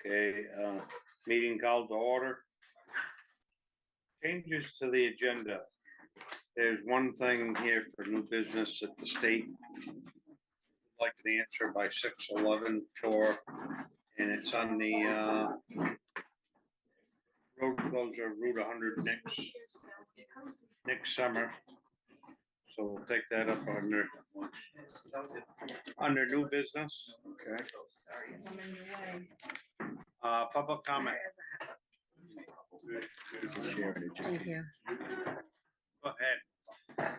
Okay, meeting called to order. Changes to the agenda. There's one thing here for new business at the state. I'd like an answer by 6/11 for, and it's on the road closure Route 100 next summer. So we'll take that up under new business. Okay. Public comment. Thank you. Go ahead.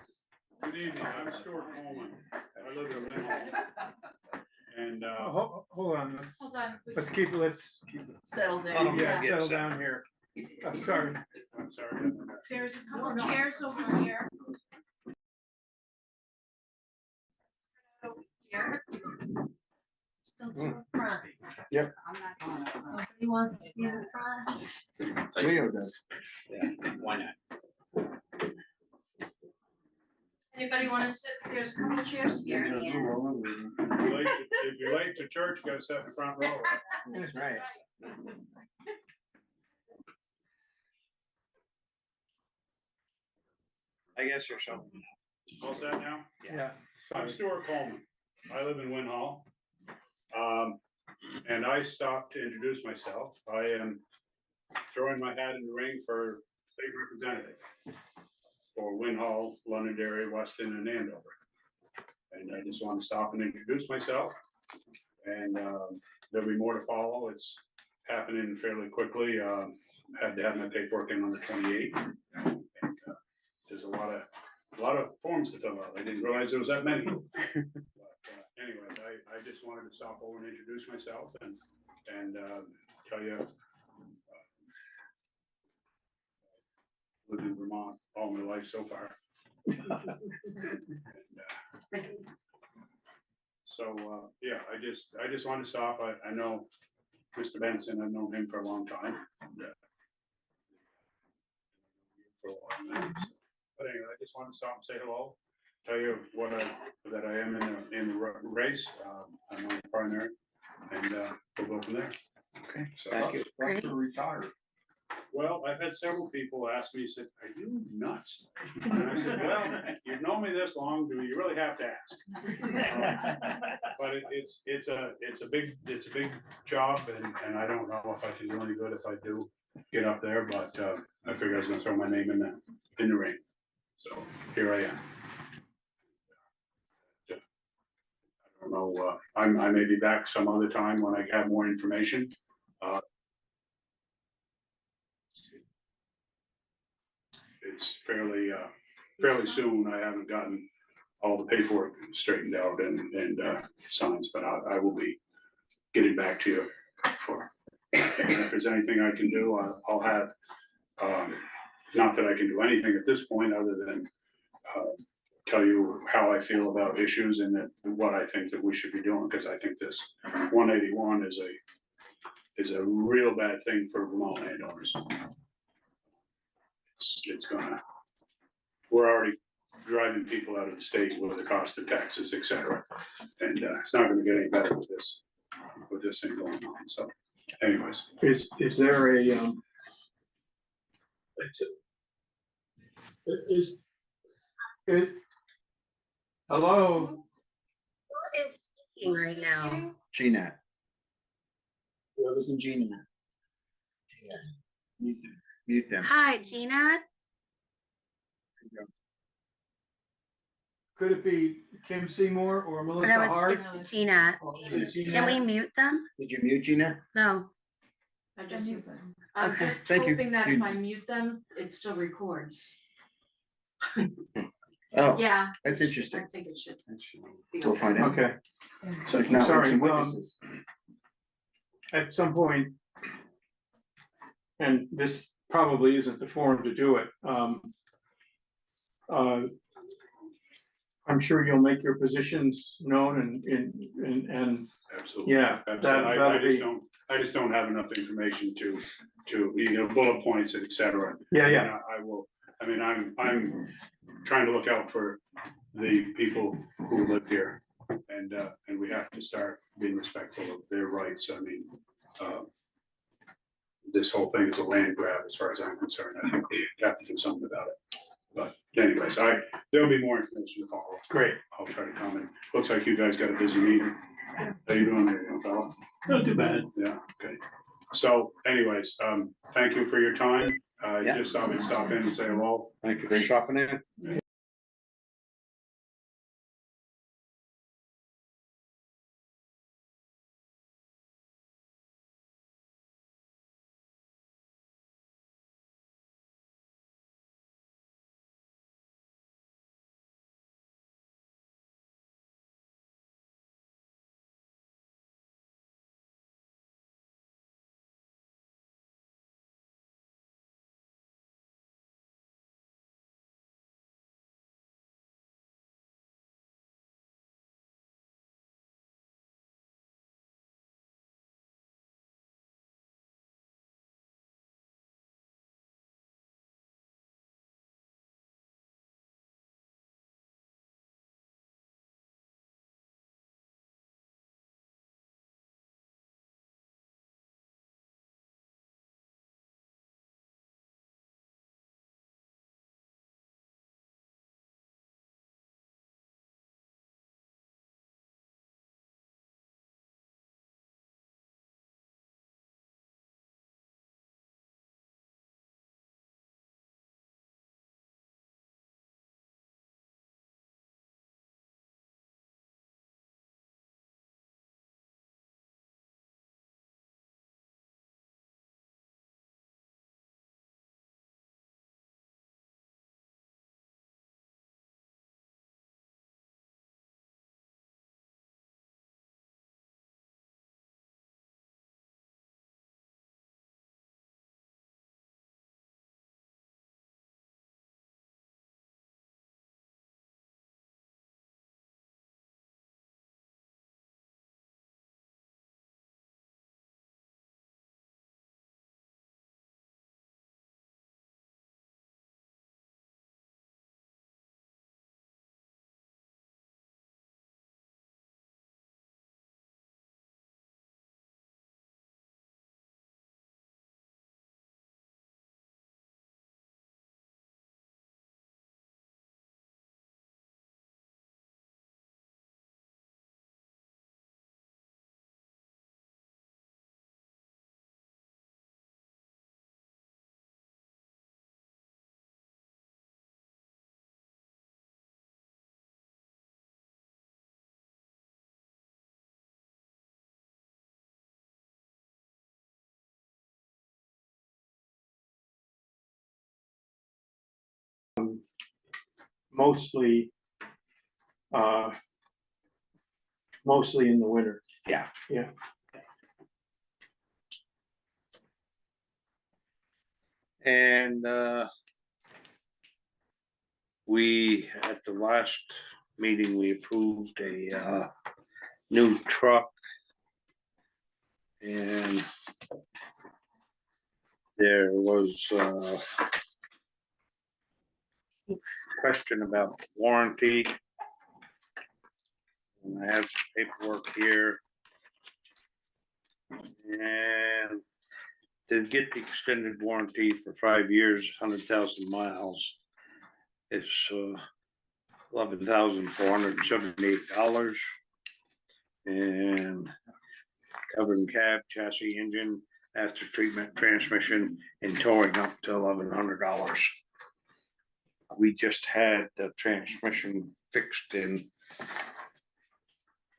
Good evening, I'm Stuart Coleman. I live in Lincoln. And, Hold on, Hold on. let's keep it, Settle Oh, down. yeah. settle down here. I'm sorry. I'm sorry. There's a couple of chairs over here. Over here. Still to the front. Yep. Nobody wants to be in the front. Leo does. Yeah, why not? Anybody want to sit? There's a couple of chairs here. If you're late to church, you gotta sit in the front row. That's right. I guess you're something. All set now? Yeah. I'm Stuart Coleman. I live in Win Hall. And I stopped to introduce myself. I am throwing my hat in the ring for state representative for Win Hall, Londonderry, Weston, and Andover. And I just want to stop and introduce myself. And there'll be more to follow. It's happening fairly quickly. Had to have my paperwork in on the 28th. And, there's a lot of forms to fill out. I didn't realize there was that many. Anyways, I just wanted to stop over and introduce myself and tell you, lived in Vermont all my life so far. Yeah, I just wanted to stop. I know Mr. Benson. I've known him for a long time. For a long time. But anyway, I just wanted to stop and say hello. Tell you that I am in the race. I'm on the primary, and we'll go from there. Okay, So, thank you. Great. Retired. well, I've had several people ask me, said, "Are you nuts?" And I said, "Well, you've known me this long. Do you really have to ask?" But it's a big job, and I don't know if I can do any good if I do get up there. But I figured I was going to throw my name in the ring. So here I am. I don't know. I may be back some other time when I have more information. It's fairly soon. I haven't gotten all the paperwork straightened out and signs, but I will be getting back to you for. And if there's anything I can do, I'll have. Not that I can do anything at this point, other than tell you how I feel about issues and what I think that we should be doing, because I think this 181 is a real bad thing for Vermont landowners. We're already driving people out of the state with the cost of taxes, etc. And it's not going to get any better with this thing going on. So, anyways, Is there a hello? Who is speaking right now? Gina. Yeah, listen, Gina. Mute them. Hi, Gina. Could it be Kim Seymour or Melissa No, Hart? it's Gina. Is Gina- Can we mute them? Did you mute Gina? No. I'm just Okay. Thank you. hoping that if I mute them, it still records. Oh, Yeah, that's I interesting. think it should. be We'll find out. Okay, So if not, we have Sorry, some witnesses. at some point, and this probably isn't the forum to do it, I'm sure you'll make your positions known and absolutely. yeah, that'll be, I just don't have enough information to bullet points, etc. yeah. And I will. I mean, I'm trying to look out for the people who live here, and we have to start being respectful of their rights. I mean, this whole thing is a land grab as far as I'm concerned. I think we have to do something about it. But anyways, there'll be more information to follow. Great. I'll try to comment. Looks like you guys got a busy meeting. How you doing there, young fella? Not too bad. Yeah, okay. So anyways, thank you for your time. Yeah. Just thought we'd stop in and say hello. Thank you for stopping in. Mostly, mostly in the winter. Yeah. Yeah. And we, at the last meeting, we approved a new truck. And there was a question about warranty. And I have some paperwork here. And to get the extended warranty for 5 years, 100,000 miles, it's $11,478. And covering cab, chassis, engine, after treatment, transmission, and towing up to $1,100. We just had the transmission fixed in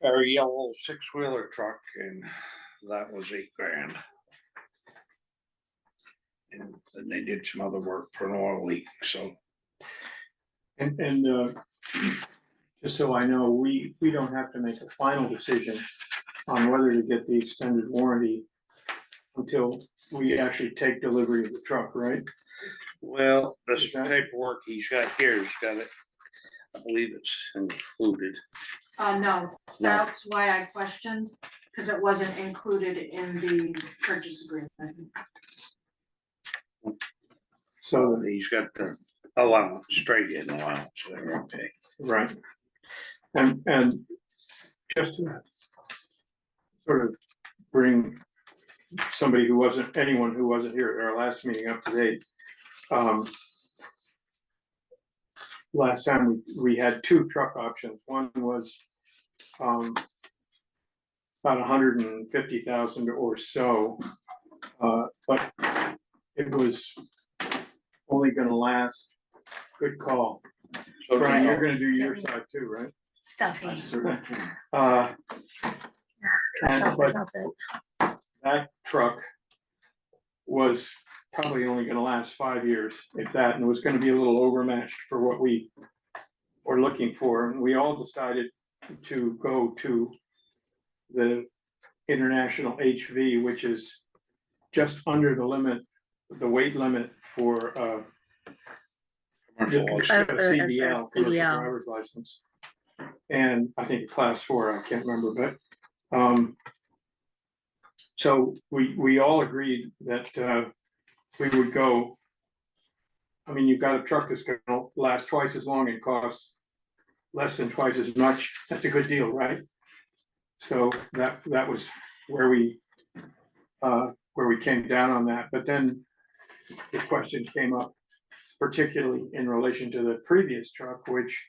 our yellow 6-wheeler truck, and that was $8,000. And then they did some other work for an oil leak, so. And just so I know, we don't have to make a final decision on whether to get the extended warranty until we actually take delivery of the truck, right? Well, this Is that- paperwork he's got here, he's got it, I believe it's included. No, No. that's why I questioned, because it wasn't included in the purchase agreement. So he's got the allowance, straight in allowance, there, okay. Right. And just to sort of bring somebody who wasn't, anyone who wasn't here at our last meeting up to date. Last time we had two truck options. One was about 150,000 or so. But it was only gonna last, good call. So Brian, you're gonna Yes, do your yeah. side too, right? Stuffy. Uh, and, but That's it. that truck was probably only gonna last 5 years, if that, and it was gonna be a little overmatched for what we were looking for, and we all decided to go to the International HV, which is just under the limit, the weight limit for commercial license. CDL, commercial CDL. driver's license. And I think class 4, I can't remember, but so we all agreed that we would go. I mean, you've got a truck that's gonna last twice as long and costs less than twice as much. That's a good deal, right? So that was where we came down on that, but then the question came up, particularly in relation to the previous truck, which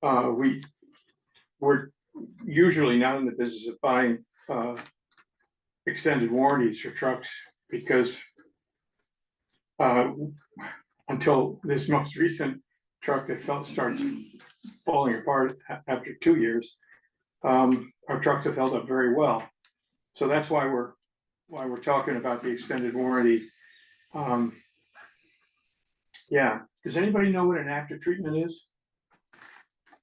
we're usually not in the business of buying extended warranties for trucks, because until this most recent truck that starts falling apart after 2 years, our trucks have held up very well. So that's why we're talking about the extended warranty. Yeah, does anybody know what an after treatment is?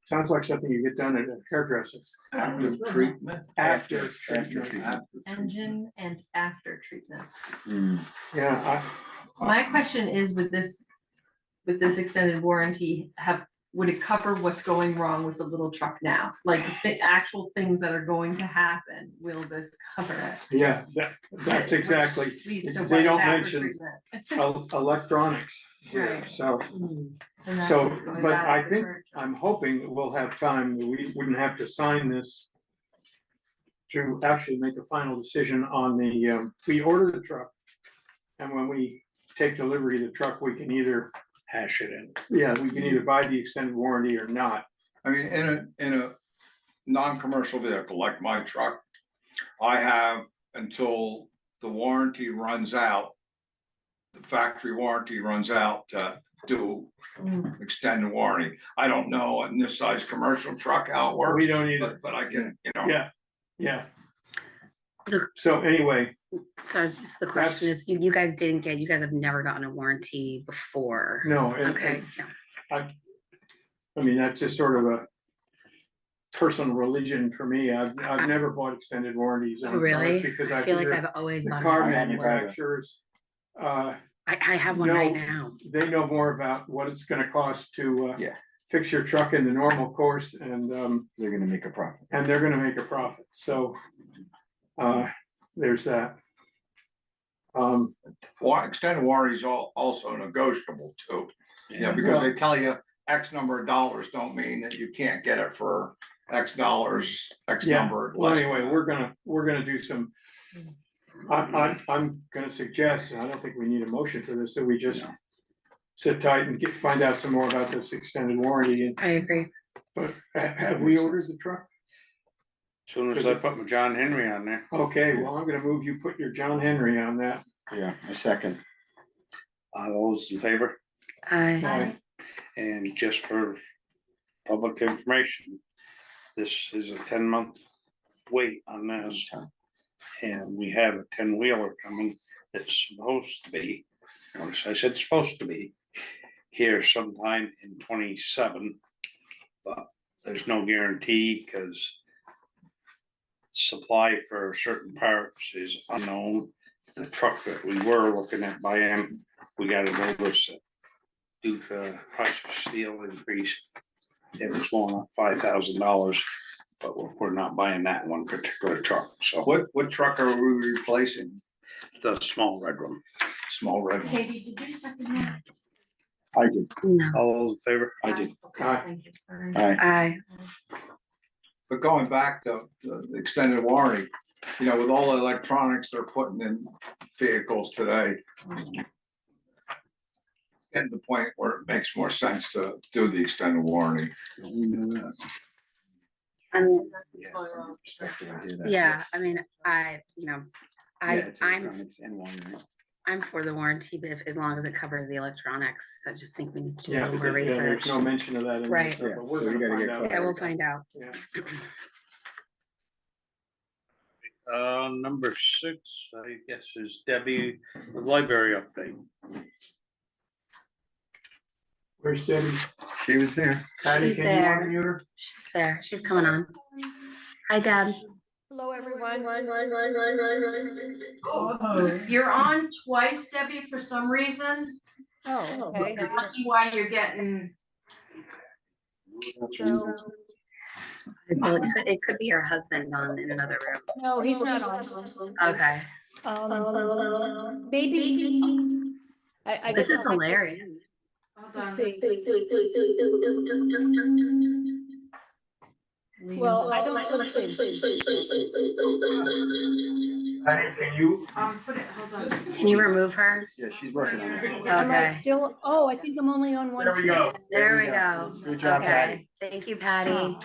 Sounds like something you get done at a hairdresser. After treatment. After treatment. treatment. Engine and after treatment. Yeah, My question is, with this extended warranty, would it cover what's going wrong with the little truck now? Like the actual things that are going to happen, will this cover it? yeah, that's exactly, Leads to they what don't after mention treatment. electronics here, Right. so. And that's So, what's going but bad I with the think, current truck. I'm hoping that we'll have time, that we wouldn't have to sign this to actually make a final decision on we order the truck. And when we take delivery of the truck, we can either, Hash it in. we can either buy the extended warranty or not. I mean, in a non-commercial vehicle like my truck, I have until the warranty runs out. The factory warranty runs out to do extended warranty. I don't know in this size commercial truck how it works. We don't either, But I can, yeah. The- So anyway, So just the question is, you guys have never gotten a warranty before? no, and Okay, yeah. I mean, that's just sort of a personal religion for me. I've never bought extended warranties. on Oh, really? cars Because I feel like figure I've always the bought car it. manufacturers, I have one right now. they know more about what it's gonna cost to Yeah. fix your truck in the normal course, and They're gonna make a profit. they're gonna make a profit, so there's that. extended warranty is also negotiable too. Yeah, because they tell you X number of dollars don't mean that you can't get it for X dollars, X Yeah, number. well, less than anyway, that. we're gonna do some. I'm gonna suggest, and I don't think we need a motion for this, that we just sit tight and find out some more about this extended warranty, and, I agree. but have we ordered the truck? Soon as I put my John Henry on there. Okay, well, I'm gonna move you put your John Henry on that. Yeah, a second. Those in favor? I, And just for public information, this is a 10-month wait on this. And we have a 10-wheeler coming that's supposed to be, notice I said supposed to be, here sometime in 27. But there's no guarantee, because supply for certain parts is unknown. The truck that we were looking at buying, we got a notice that due to price of steel increase, it was going up $5,000, but we're not buying that one particular truck, so What truck are we replacing? the small red one. Small red one. Katie, did you second that? I did, no, All those in favor? I did. Okay, Aye. thank you. I, I, But going back to the extended warranty, you know, with all the electronics they're putting in vehicles today. Getting to the point where it makes more sense to do the extended warranty. We know that. I mean, Respect that I hear that. yeah, I mean, Yeah, it's I'm, electronics and wiring. I'm for the warranty, but if, as long as it covers the electronics, I just think we need to do a Yeah, little but more yeah, there's research. no mention of that in this Right. stuff, Yeah, but we're so we gonna gotta find get out. Yeah, we'll find out. Yeah. Number 6, I guess, is Debbie, the library update. Where's Debbie? She was there. Patty, She's can you there. unmute her? She's there. She's coming on. Hi, Deb. Hello, everyone. You're on twice, Debbie, for some reason. Oh, okay. Must be why you're getting, So, Well, it could be her husband on in another room. no, he's not on. Okay. Maybe. I This guess is I'll- hilarious. hold Let's on. see. Well, I don't, let's see. Patty, can you? Put it, hold on. Can you remove her? Yeah, she's working on that. Am I Okay. still, I think I'm only on one. There we screen. go. There we go. Good job, Patty. Okay. Thank you, Patty.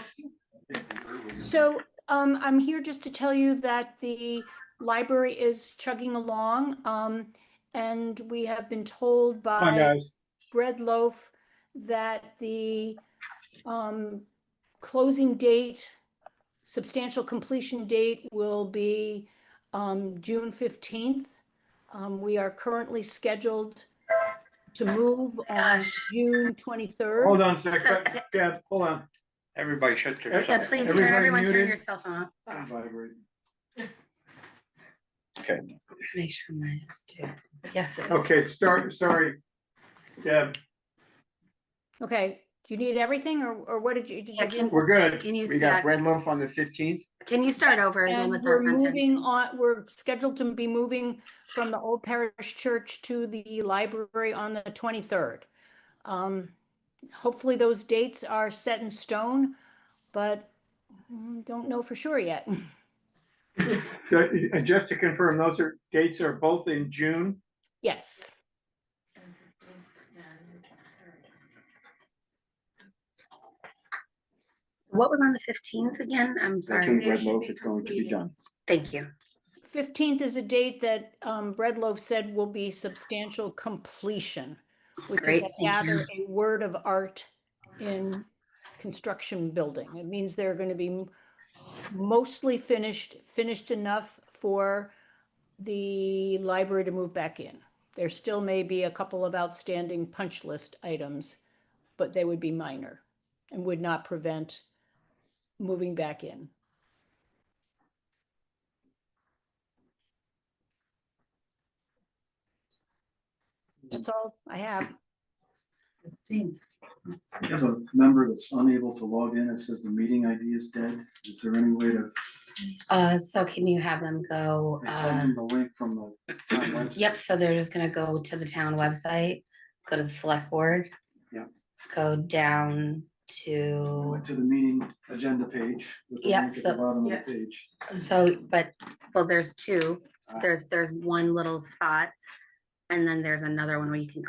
So, I'm here just to tell you that the library is chugging along. And we have been told Come on, by guys. Bread Loaf that the closing date, substantial completion date will be June 15th. We are currently scheduled to move on Gosh. June 23rd. Hold on a So- second. Deb, hold on. Everybody shut your. Yeah, Yeah, please, Everybody everyone turn muted? your cell phone off. Okay. Make sure mine is too. Yes, it is. Okay, sorry. Deb, Okay, do you need everything or what did you? Yeah, can- we're good. Can you, We got yeah, bread loaf on the 15th. can you start over again And with we're that moving sentence? on, we're scheduled to be moving from the Old Parish Church to the library on the 23rd. Hopefully those dates are set in stone, but don't know for sure yet. Just to confirm, those dates are both in June. Yes. What was on the 15th again? I'm That's when sorry. bread loaf is going to be done. Thank you. 15th is a date that Bread Loaf said will be substantial completion, which Great, is thank you. rather a word of art in construction building. It means they're going to be mostly finished enough for the library to move back in. There still may be a couple of outstanding punch list items, but they would be minor and would not prevent moving back in. That's all I have. We have a member that's unable to log in. It says the meeting ID is dead. Is there any way to So can you have them go? I send them the link from the town website? Yep, so they're just gonna go to the town website, go to the select board. Yeah. Go down I to, went to the meeting agenda page. With the Yeah, link at so- the bottom of Yeah. the page. well, there's two. Ah. There's one little spot. And then there's another one where you can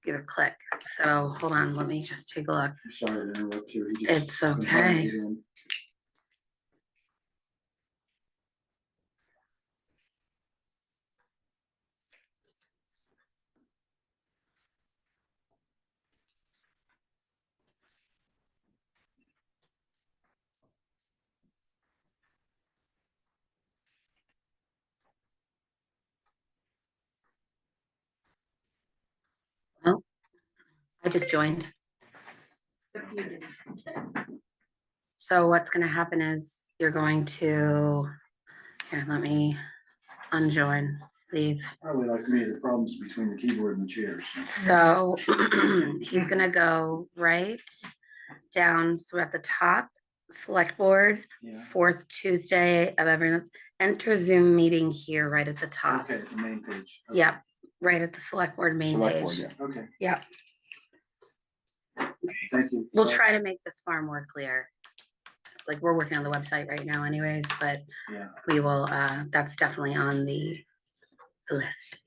either click. So hold on, let me just take a look. I'm sorry to interrupt you. He just It's couldn't find okay. it in. I just joined. So what's gonna happen is you're going to, here, let me unjoin, leave. Probably like me, the problems between the keyboard and the chairs. So he's gonna go right down, so at the top, select board, Yeah, fourth Tuesday of every month. Enter Zoom meeting here, right at the top. okay, the main page. Okay. Yep, right at the select board main Select board, page. yeah. Okay. Yep, Thank you. we'll Sorry. try to make this far more clear. like, we're working on the website right now anyways, but Yeah. we will, that's definitely on the list.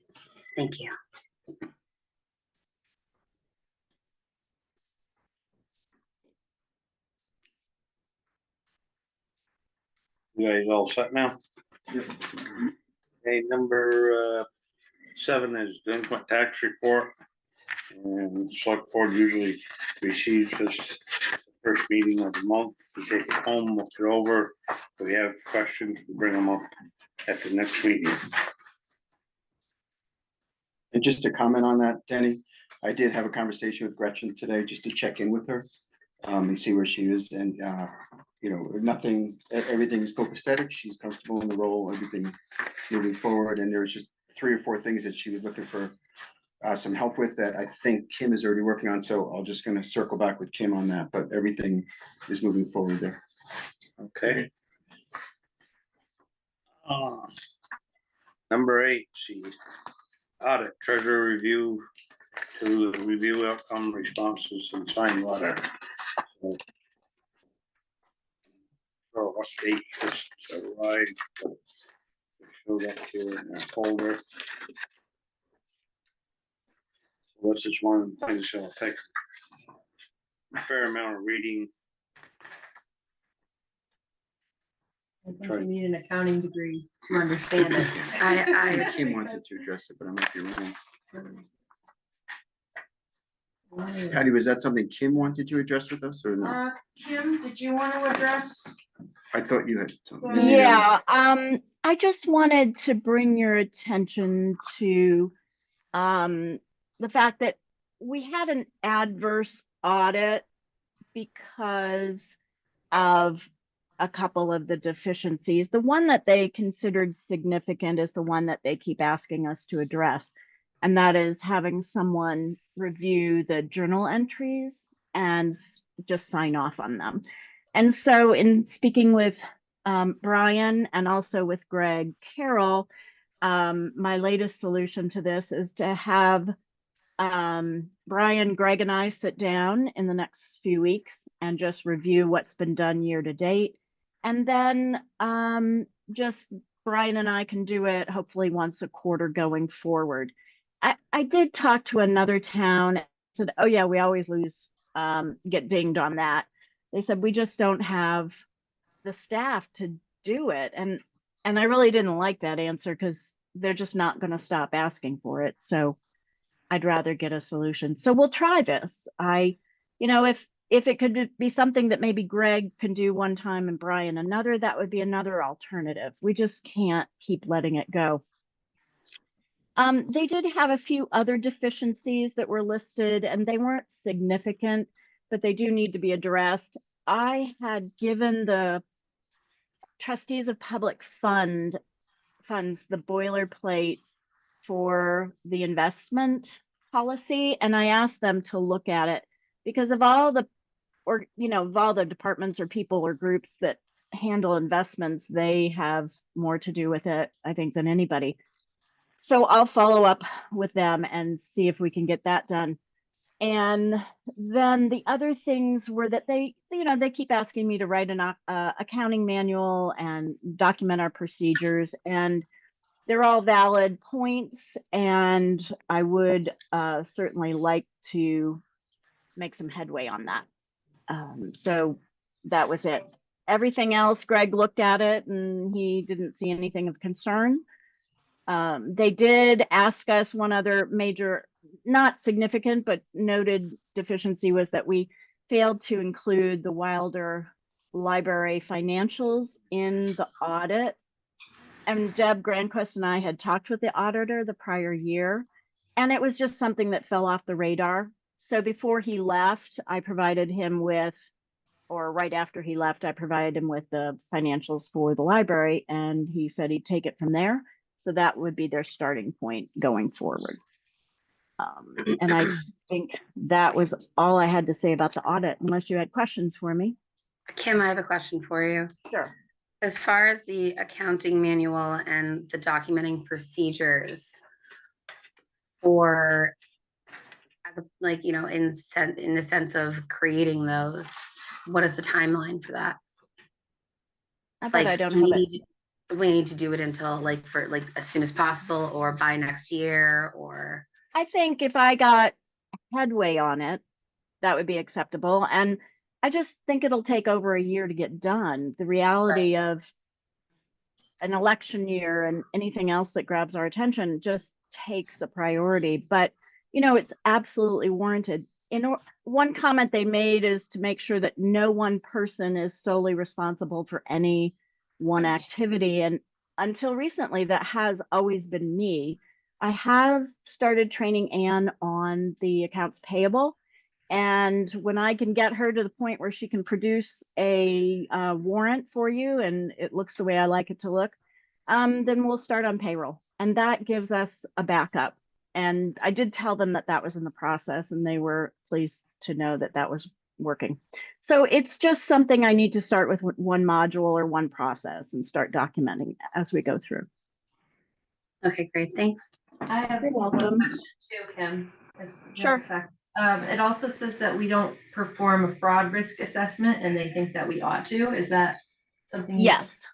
Thank you. You guys all set now? Yep. Okay, number 7 is delinquent tax report. And the select board usually receives this first meeting of the month. We take it home, look it over. If we have questions, we bring them up at the next meeting. And just to comment on that, Danny, I did have a conversation with Gretchen today just to check in with her and see where she is. And, you know, nothing, everything is copacetic. She's comfortable in the role, everything moving forward. And there was just 3 or 4 things that she was looking for some help with that I think Kim is already working on. So I'll just gonna circle back with Kim on that, but everything is moving forward there. Okay. Number 8, see, audit treasurer review to review outcome responses and sign letter. So update this arrived. Showed up here in our folder. So this is one of the things that'll take a fair amount of reading. I think you need an accounting degree to understand it. I Kim wanted to address it, but I might be wrong. Patty, was that something Kim wanted to address with us or no? Kim, did you want to address? I thought you had something. Yeah, I just wanted to bring your attention to the fact that we had an adverse audit because of a couple of the deficiencies. The one that they considered significant is the one that they keep asking us to address, and that is having someone review the journal entries and just sign off on them. And so in speaking with Brian and also with Greg Carroll, my latest solution to this is to have Brian, Greg, and I sit down in the next few weeks and just review what's been done year to date. And then just Brian and I can do it hopefully once a quarter going forward. I did talk to another town and said, oh yeah, we always lose, get dinged on that. They said, we just don't have the staff to do it. And I really didn't like that answer because they're just not going to stop asking for it. So I'd rather get a solution. So we'll try this. You know, if it could be something that maybe Greg can do one time and Brian another, that would be another alternative. We just can't keep letting it go. They did have a few other deficiencies that were listed and they weren't significant, but they do need to be addressed. I had given the trustees of public funds the boilerplate for the investment policy, and I asked them to look at it because of all the, or you know, of all the departments or people or groups that handle investments, they have more to do with it, I think, than anybody. So I'll follow up with them and see if we can get that done. And then the other things were that they, you know, they keep asking me to write an accounting manual and document our procedures, and they're all valid points. And I would certainly like to make some headway on that. So that was it. Everything else, Greg looked at it and he didn't see anything of concern. They did ask us one other major, not significant, but noted deficiency was that we failed to include the Wilder Library financials in the audit. And Deb Granquist and I had talked with the auditor the prior year, and it was just something that fell off the radar. So before he left, I provided him with, or right after he left, I provided him with the financials for the library, and he said he'd take it from there. So that would be their starting point going forward. And I think that was all I had to say about the audit, unless you had questions for me. Kim, I have a question for you. Sure. As far as the accounting manual and the documenting procedures for, like, you know, in the sense of creating those, what is the timeline for that? I bet I Like, don't do we have it. need to, we need to do it until like for like as soon as possible or by next year or? I think if I got headway on it, that would be acceptable. And I just think it'll take over a year to get done. The reality of an election year and anything else that grabs our attention just takes a priority. But, you know, it's absolutely warranted. One comment they made is to make sure that no one person is solely responsible for any one activity. And until recently, that has always been me. I have started training Anne on the accounts payable. And when I can get her to the point where she can produce a warrant for you and it looks the way I like it to look, then we'll start on payroll. And that gives us a backup. And I did tell them that that was in the process and they were pleased to know that that was working. So it's just something I need to start with one module or one process and start documenting as we go through. Okay, great, thanks. I have You're one welcome. question too, Kim. if you Sure. have a sec. It also says that we don't perform a fraud risk assessment and they think that we ought to. Is that something? Yes.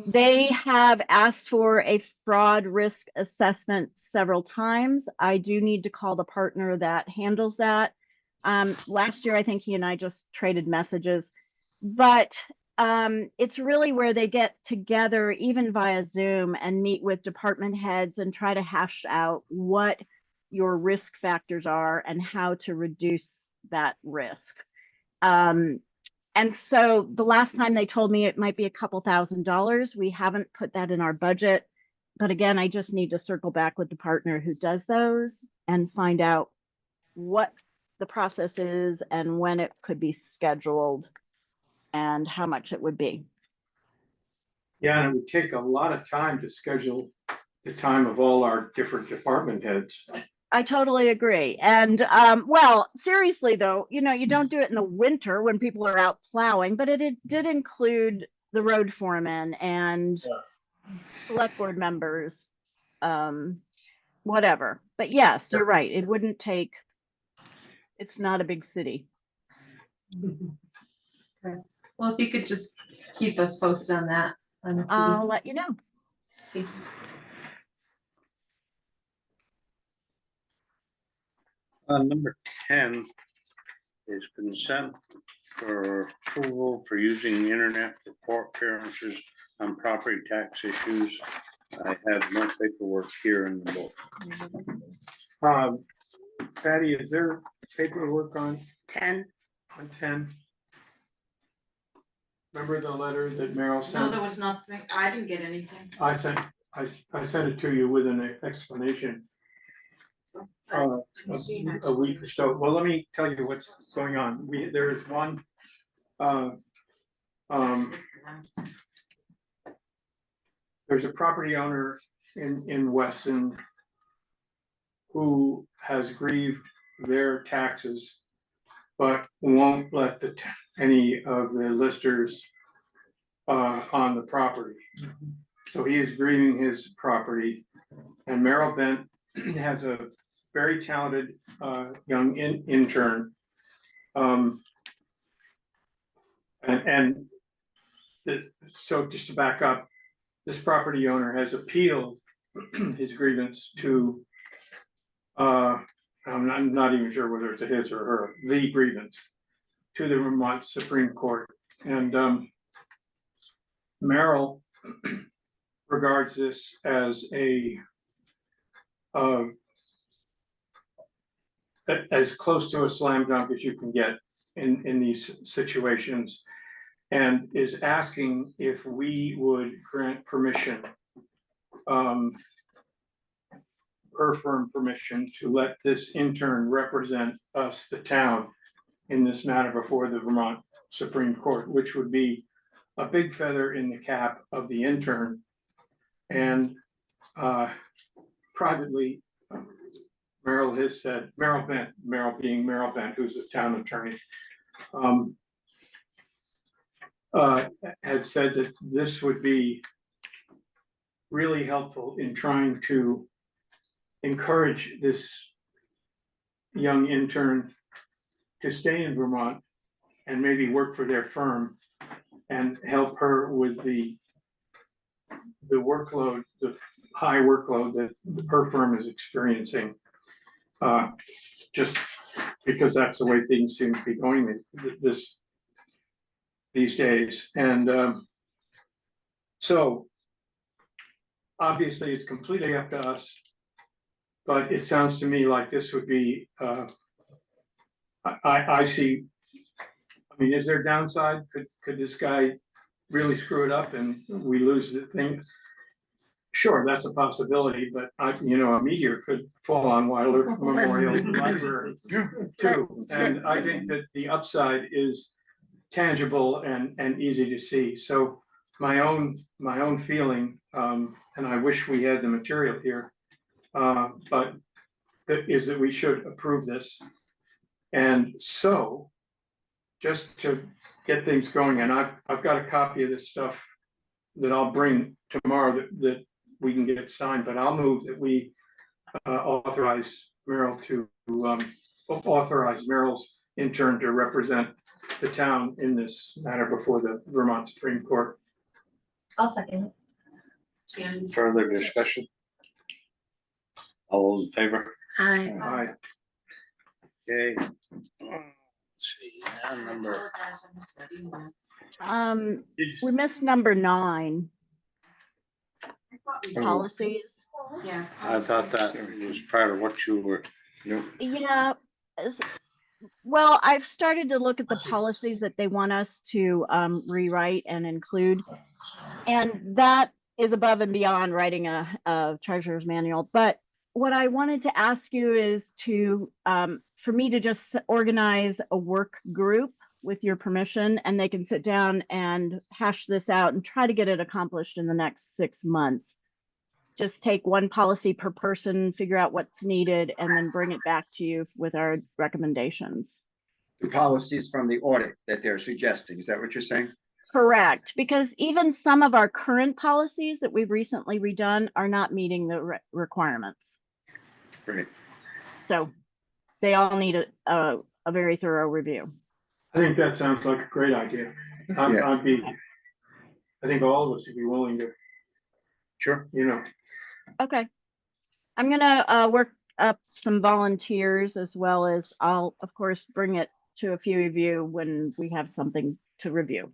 They have asked for a fraud risk assessment several times. I do need to call the partner that handles that. Last year, I think he and I just traded messages, but it's really where they get together, even via Zoom, and meet with department heads and try to hash out what your risk factors are and how to reduce that risk. And so the last time they told me it might be a couple $1,000s. We haven't put that in our budget. But again, I just need to circle back with the partner who does those and find out what the process is and when it could be scheduled and how much it would be. Yeah, and it would take a lot of time to schedule the time of all our different department heads. I totally agree. And well, seriously though, you know, you don't do it in the winter when people are out plowing, but it did include the road foreman and select board members, whatever. But yes, you're right. It wouldn't take, it's not a big city. Okay. Well, if you could just keep us posted on that. I'll let you know. Thank you. Number 10 is consent for approval for using the internet for court appearances on property tax issues. I have no paperwork here in the book. Patty, is there paperwork on 10. 10? Remember the letter that Meryl No, sent? there was nothing, I didn't get anything. I sent it to you with an explanation. Didn't see an A week or so. Well, let me tell you what's going on. There is one there's a property owner in Weston who has grieved their taxes, but won't let any of the listers on the property. So he is grieving his property, and Merrill Bent has a very talented young intern. And this, so just to back up, this property owner has appealed his grievance to, I'm not even sure whether it's a his or her, the grievance to the Vermont Supreme Court. And Merrill regards this as as close to a slam dunk as you can get in these situations, and is asking if we would grant permission, her firm permission, to let this intern represent us, the town, in this matter before the Vermont Supreme Court, which would be a big feather in the cap of the intern. And privately, Merrill has said, Merrill being Merrill Bent, who's the town attorney, had said that this would be really helpful in trying to encourage this young intern to stay in Vermont and maybe work for their firm and help her with the workload, the high workload that her firm is experiencing. Just because that's the way things seem to be going these days. And so obviously it's completely up to us, but it sounds to me like this would be, I see, I mean, is there downside? Could this guy really screw it up and we lose the thing? Sure, that's a possibility, but a meteor could fall on Wilder Memorial Library too. And I think that the upside is tangible and easy to see. So my own feeling, and I wish we had the material here, but is that we should approve this. And so, just to get things going, and I've got a copy of this stuff that I'll bring tomorrow that we can get it signed, but I'll move that we authorize Merrill to authorize Merrill's intern to represent the town in this matter before the Vermont Supreme Court. I'll second Sandy's. Further discussion? All those in favor? Hi. Aye. Okay. Let's see, now number, We missed number 9, Oh. policies. Yeah. I thought that was part of what you were, Yeah, well, I've started to look at the policies that they want us to rewrite and include. And that is above and beyond writing a treasurer's manual. But what I wanted to ask you is for me to just organize a work group with your permission, and they can sit down and hash this out and try to get it accomplished in the next 6 months. Just take one policy per person, figure out what's needed, and then bring it back to you with our recommendations. The policies from the audit that they're suggesting, is that what you're saying? Correct, because even some of our current policies that we've recently redone are not meeting the requirements. Great. So they all need a very thorough review. I think that sounds like a great idea. Yeah. I think all of us would be willing to, Sure. Okay. I'm gonna work up some volunteers, as well as I'll, of course, bring it to a few of you when we have something to review.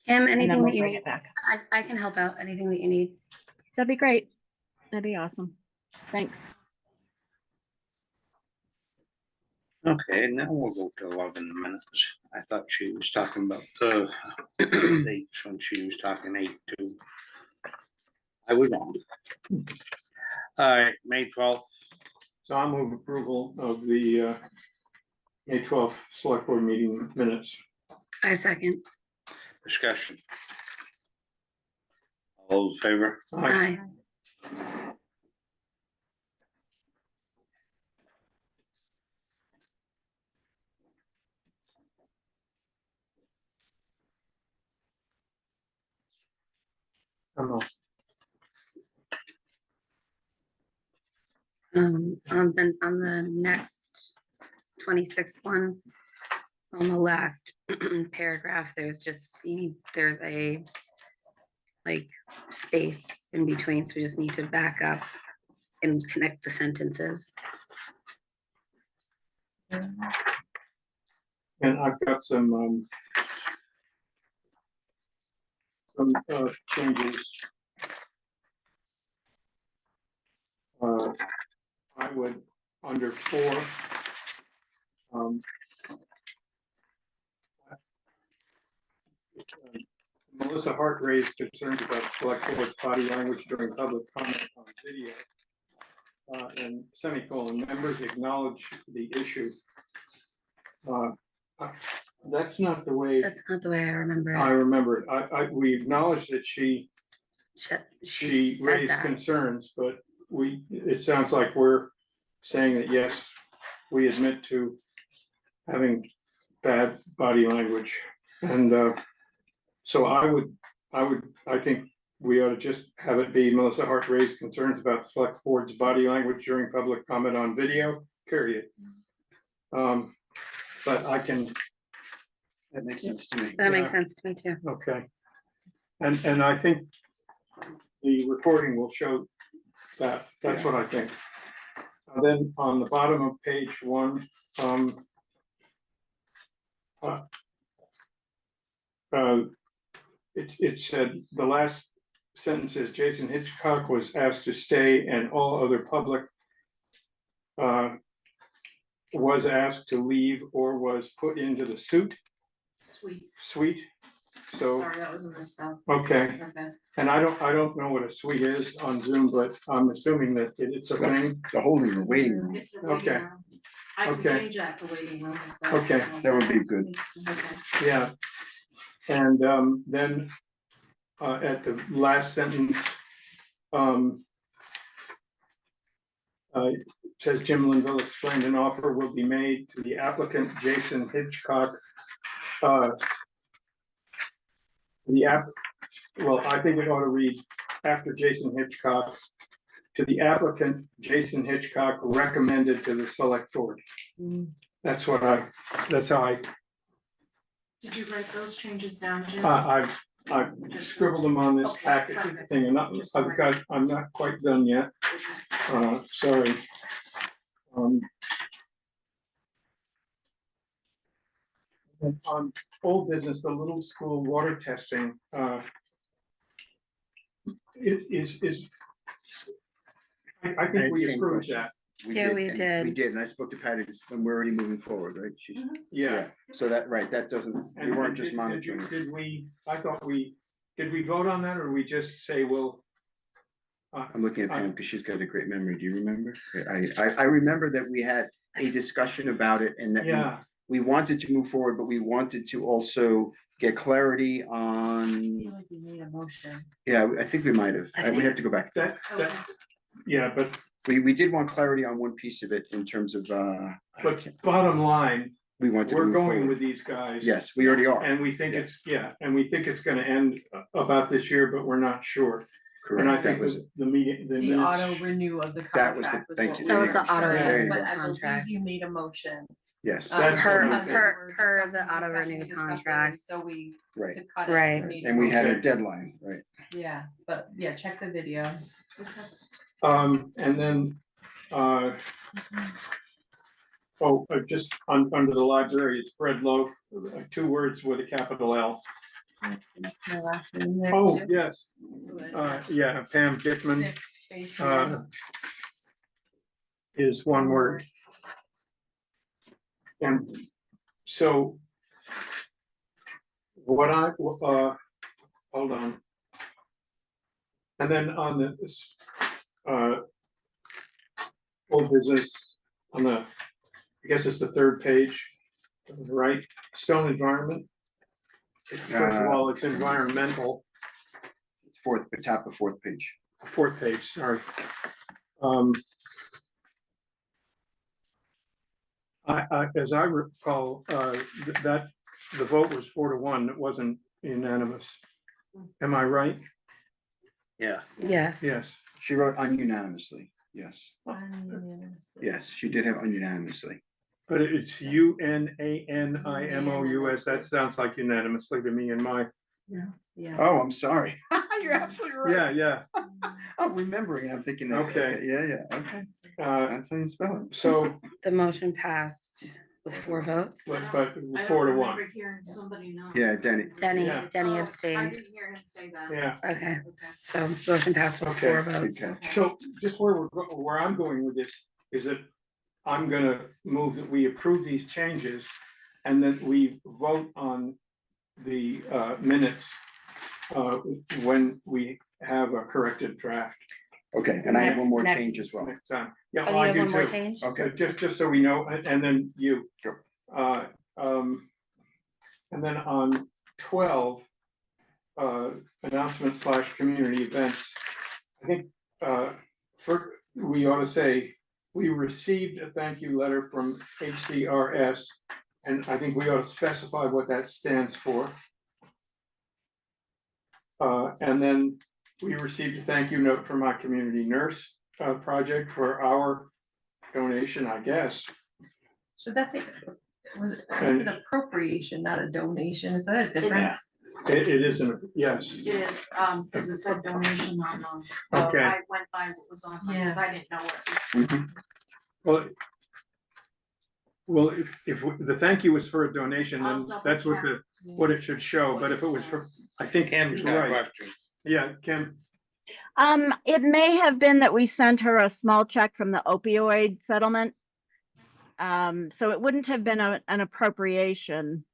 Kim, And then anything we'll that you bring need? it back. I can help out, anything that you need. That'd be great. That'd be awesome. Thanks. okay, now we'll go to 11 minutes. I thought she was talking about the dates when she was talking 8-2. I was wrong. All right, May 12th. So I'll move approval of the May 12th select board meeting minutes. I second. Discussion. All those in favor? Aye. Hi. On the next 26th one, on the last paragraph, there's a space in between, so we just need to back up and connect the sentences. And I've got some changes. I would, under 4, Melissa Hart raised concerns about select board's body language during public comment on video. And semicolon, members acknowledge the issue. That's not the way That's not the way I remember I it. remember it. We acknowledge that she She said raised that. concerns, but it sounds like we're saying that, yes, we admit to having bad body language. And so I think we ought to just have it be Melissa Hart raised concerns about the select board's body language during public comment on video, period. But I can That makes sense to me. That makes Yeah. sense to me too. Okay. And I think the recording will show that, that's what I think. Then on the bottom of page 1, it said, the last sentence is Jason Hitchcock was asked to stay and all other public was asked to leave or was put into the suite. So, Sorry, that was a misspell. okay, Okay. and I don't know what a suite is on Zoom, but I'm assuming that it's a thing. The holding room, waiting room, It's a waiting Okay. room. I can Okay. change that to waiting room. if that- Okay. that would be good. Okay. Yeah. And then at the last sentence, it says Jim Linville explained an offer will be made to the applicant Jason Hitchcock. Well, I think it ought to read after Jason Hitchcock, to the applicant Jason Hitchcock recommended to the select board. That's how I, Did you write those changes down, Jim? I've scribbled them on this Okay, package perfect. thing, and I'm not quite done yet, sorry. And on old business, the little school water testing, it is. I had think the we same approved question. that, Yeah, we and did. We did, and I spoke to Patty, and we're already moving forward, right? She's, yeah. so that, right, that doesn't, we And weren't just did monitoring. Did we, did we vote on that, or we just say, well? I'm looking at Pam because she's got a great memory. Do you remember? I remember that we had a discussion about it and that Yeah, we wanted to move forward, but we wanted to also get clarity I on, feel like we made a motion. yeah, I think we might have. I We have to go back. that, yeah, but We did want clarity on one piece of it in terms of, bottom line, we wanted to we're move going forward. with these guys. Yes, we already are. And we think it's gonna end about this year, but we're not sure. And I Correct. think That was, the meeting, The auto renew of the That was the- contract was thank what you. we That was the weren't auto sure, renew but I believe contract. you made a motion. yes, That's Per, what we think. per the auto renew contracts. So we, right. to cut it. Right. made And we had a Okay. deadline, right? Yeah, but yeah, check the video. And then, just under the library, it's bread loaf, 2 words with a capital L. My last name there, Oh, too. yes, yeah, Pam Dickman, Dick space there. is one word. And so what hold on. And then on this, old business, on the, I guess it's the 3rd page, right, stone environment. First of all, it's environmental, Top of 4th page. 4th page, sorry. As I recall, that the vote was 4-1, it wasn't unanimous. Am I right? Yeah. Yes. Yes. She wrote ununanimously, yes. Unanimously. Yes, she did have ununanimously. But it's UNANIMOUS, that sounds like unanimously to me in my, Yeah. Oh, I'm sorry. You're absolutely right. yeah. I'm remembering, I'm thinking that, Okay. okay, yeah, okay. That's how you spell it. So, The motion passed with 4 votes. but I 4 to don't 1, remember hearing somebody not. Yeah, Denny. Denny Yeah. Denny Oh, I abstained. didn't hear him say that. yeah. Okay, Okay. so motion passed with Okay. 4 votes. Okay. So just where I'm going with this is that I'm gonna move that we approve these changes and that we vote on the minutes when we have a corrected draft Okay, and I have one more Next- change as well. next time. Yeah, Oh, I you do have one more too. change? Okay, Just so we know, and then you. Sure. And then on 12, announcement / community events, I think, we ought to say, we received a thank you letter from HCRS, and I think we ought to specify what that stands for. And then we received a thank you note from my community nurse project for our donation, I guess. So that's it. It's an appropriation, not a donation. Is that a difference? It isn't, yes, It is, cause it said donation on, Okay. I went by what was on, there, cause I didn't know what. well. Well, if the thank you was for a donation, I'll then double that's what check. what it should show, but if it was for, I think Cam's you're got a right, question. yeah, Kim, It may have been that we sent her a small check from the opioid settlement. So it wouldn't have been an appropriation.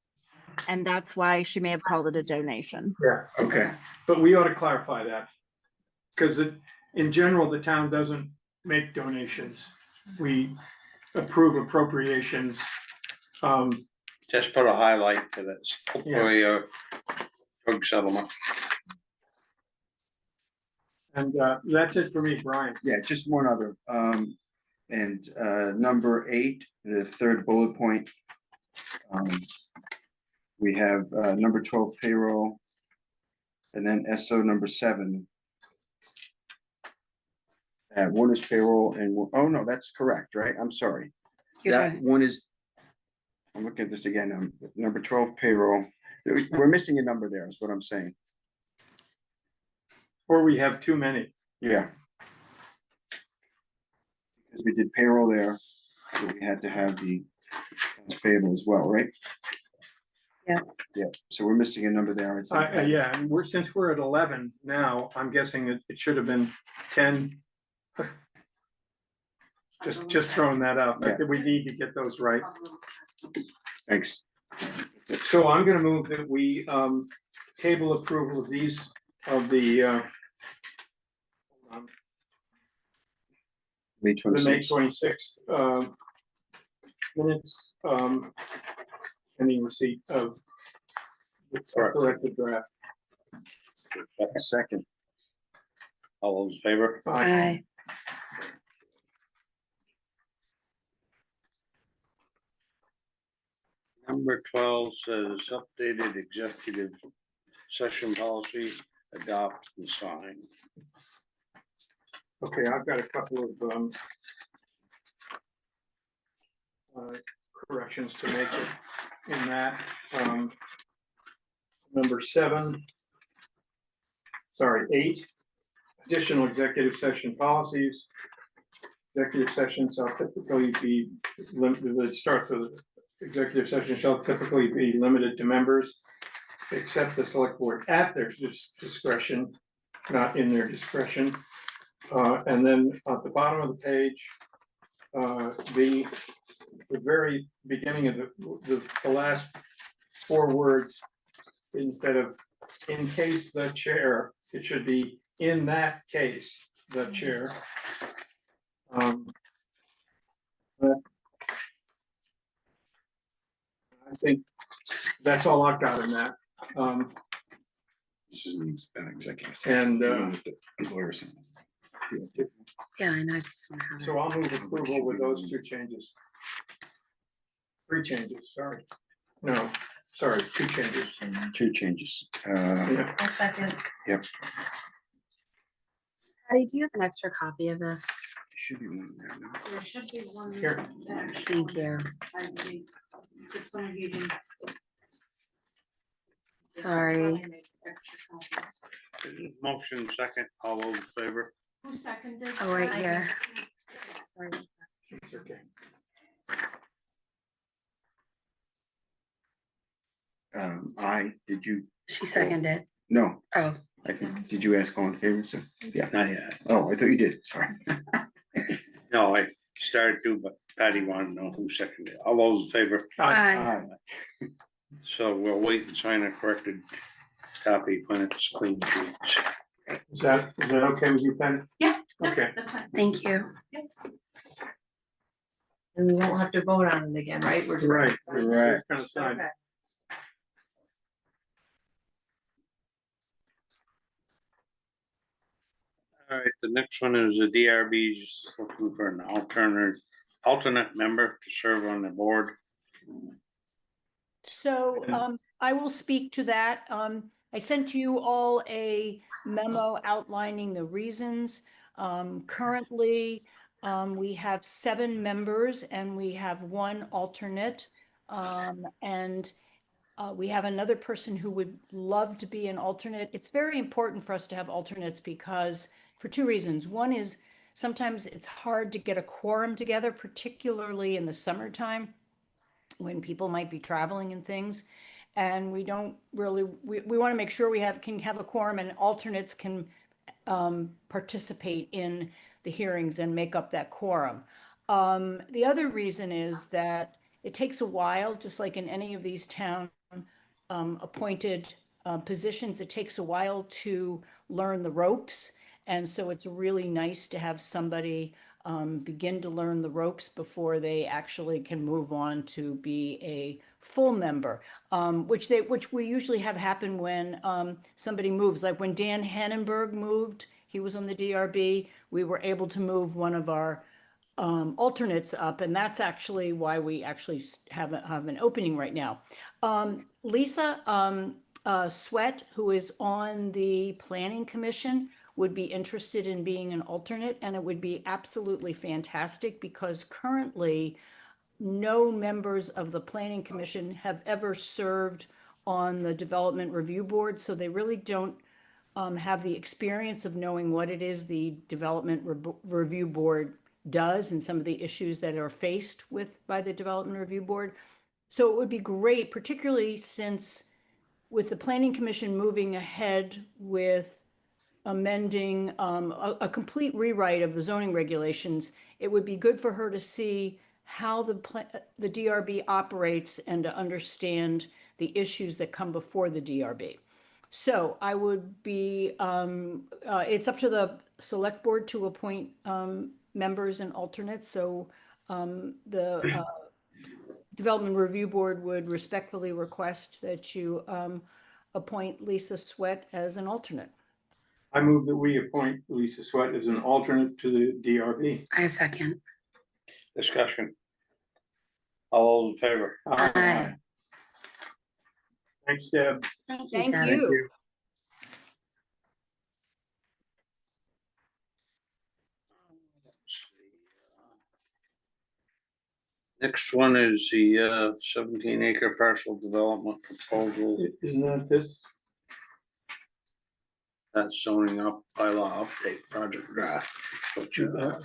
And that's why she may have called it a donation. yeah, Okay, but we ought to clarify that. Cause in general, the town doesn't make donations, we approve appropriations. Just put a highlight to this, hopefully, drug settlement. And that's it for me, Brian. yeah, just one other, and number 8, the third bullet point. We have number 12 payroll. And then SO number 7. One is payroll and, oh no, that's correct, right? I'm sorry. You're That fine. one is, I'm looking at this again, number 12 payroll. We're missing a number there, is what I'm saying. Or we have too many. Yeah. Because we did payroll there, so we had to have the accounts payable as well, right? Yeah. Yeah, so we're missing a number there, I think. Yeah, and since we're at 11 now, I'm guessing it should have been 10. Just throwing that out, Yeah. we need to get those right. Thanks. So I'm gonna move that we table approval of these, of the May the May 26th. 26th minutes, pending receipt of the corrected draft. A second. All those in favor? Aye. Number 12 says updated executive session policy, adopt and sign. Okay, I've got a couple of corrections to make it in that. Number 7. Sorry, 8. Additional executive session policies. Executive sessions shall typically be limited, it starts with executive session shall typically be limited to members, except the select board at their discretion, not in their discretion. And then at the bottom of the page, the very beginning of the last 4 words, instead of in case the chair, it should be in that case, the chair. But I think that's all I've got in that. This is an executive. And Lawyers. Yeah, I know. I just don't have it. so I'll move approval with those 2 changes. 3 changes, sorry. No, sorry, 2 changes. 2 changes. Yeah. A second. Patty, do you have an extra copy of this? Should be one there now. There should be one. Here. Thank you. I believe, because some of you didn't. Sorry. Motion second, all those in favor? Who seconded? Oh, right here. Sorry. It's okay. Did you, She seconded. no, Oh, I think, did you ask all in favor, sir? Yeah. Not yet. Oh, I thought you did, sorry. No, I started to, but Patty wanted to know who seconded. All those in favor? aye. So we'll wait and sign a corrected copy when it's clean sheets. Is that okay with you, Penny? Yeah. Okay. That's fine. Thank you. And we won't have to vote on it again, right? We're just. Right. Right. Kind of sign. Okay. All right, the next one is the DRB's looking for an alternate member to serve on the board. So I will speak to that. I sent you all a memo outlining the reasons. Currently, we have 7 members and we have 1 alternate. And we have another person who would love to be an alternate. It's very important for us to have alternates because for two reasons. One is sometimes it's hard to get a quorum together, particularly in the summertime when people might be traveling and things. And we don't really, we want to make sure can have a quorum and alternates can participate in the hearings and make up that quorum. The other reason is that it takes a while, just like in any of these town appointed positions, it takes a while to learn the ropes. And so it's really nice to have somebody begin to learn the ropes before they actually can move on to be a full member, which we usually have happen when somebody moves. Like when Dan Hannenberg moved, he was on the DRB. We were able to move one of our alternates up, and that's actually why we actually have an opening right now. Lisa Sweat, who is on the Planning Commission, would be interested in being an alternate, and it would be absolutely fantastic because currently no members of the Planning Commission have ever served on the Development Review Board, so they really don't have the experience of knowing what it is the Development Review Board does and some of the issues that are faced by the Development Review Board. So it would be great, particularly since with the Planning Commission moving ahead with amending a complete rewrite of the zoning regulations, it would be good for her to see how the DRB operates and to understand the issues that come before the DRB. So I would be, it's up to the select board to appoint members and alternates. So the Development Review Board would respectfully request that you appoint Lisa Sweat as an alternate. I move that we appoint Lisa Sweat as an alternate to the DRB. I second. Discussion. All those in favor? Aye. Thanks, Deb. Thank you, Thank Deb. you. Next one is the 17-acre parcel development proposal. Isn't that this? That's zoning up bylaw update project draft. What you got?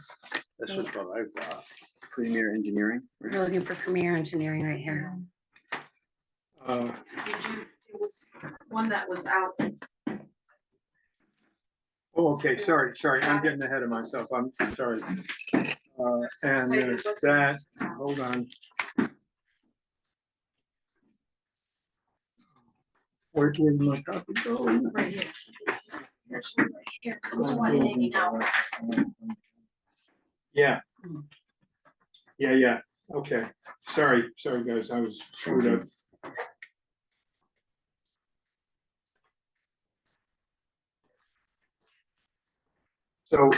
This is what I've got. Premier Engineering. We're looking for Premier Engineering right here. It was one that was out. Oh, okay, sorry, I'm getting ahead of myself, I'm sorry. And there's that, hold on. Where did my copy go? Right here. There's one right here. There's one hanging out. Yeah. Yeah, okay, sorry guys, I was screwed up. So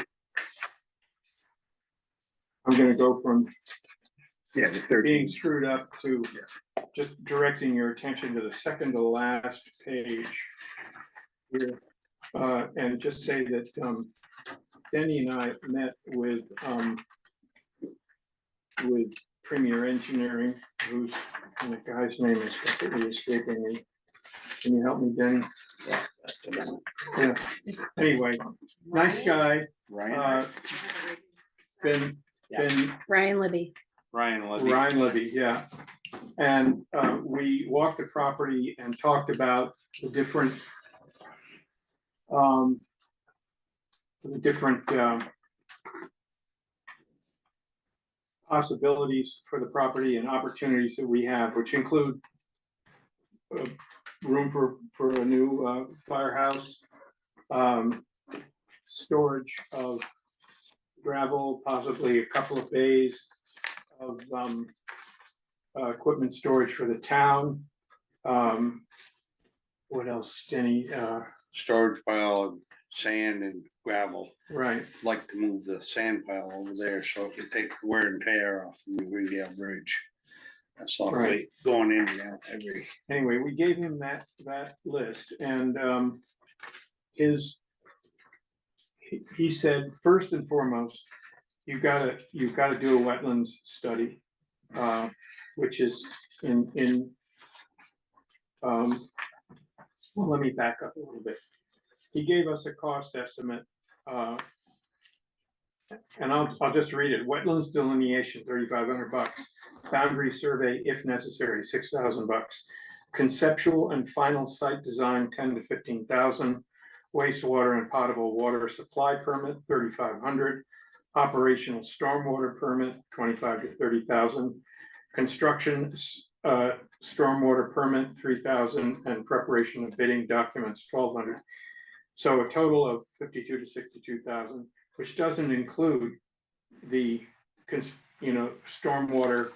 I'm gonna go from Yeah, the 13. being screwed up to just directing your attention to the second to last page here. And just say that Denny and I met with Premier Engineering, and the guy's name is completely escaping me. Can you help me, Denny? Yeah, anyway, nice guy, Ryan. been Ryan Libby. Ryan Levy. Ryan Libby, yeah. And we walked the property and talked about the different possibilities for the property and opportunities that we have, which include room for a new firehouse, storage of gravel, possibly a couple of bays of equipment storage for the town. What else, Jenny? Storage pile of sand and gravel. Right, Like to move the sand pile over there so it can take wear and tear off the Greendale Bridge. That's all right. Going in and out every. anyway, we gave him that list, and he said, first and foremost, you've gotta do a wetlands study, which is well, let me back up a little bit. He gave us a cost estimate, and I'll just read it. Wetlands delineation, $3,500. Boundary survey, if necessary, $6,000. Conceptual and final site design, 10 to 15,000. Wastewater and potable water supply permit, 3,500. Operational stormwater permit, 25 to 30,000. Construction stormwater permit, 3,000, and preparation of bidding documents, 1,200. So a total of 52 to 62,000, which doesn't include the, stormwater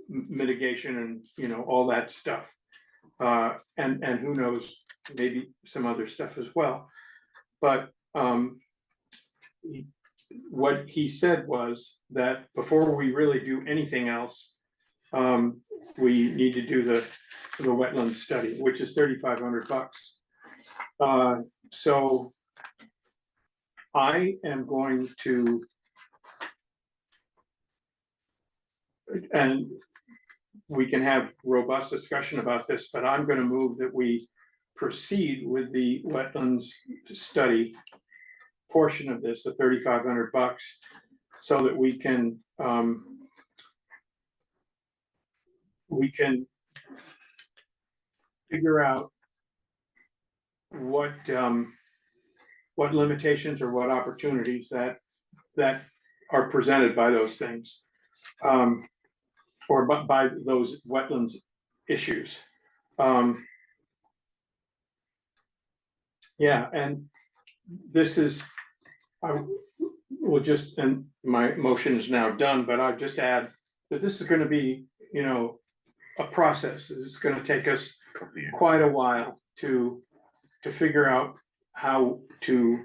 mitigation and, all that stuff. And who knows, maybe some other stuff as well. But what he said was that before we really do anything else, we need to do the wetland study, which is $3,500. So I am going to, and we can have robust discussion about this, but I'm going to move that we proceed with the wetlands study portion of this, the $3,500, so that we can figure out what limitations or what opportunities that are presented by those things, or by those wetlands issues. Yeah, and this is, I will just, and my motion is now done, but I'll just add that this is going to be, a process. It's going to take us quite a while to figure out how to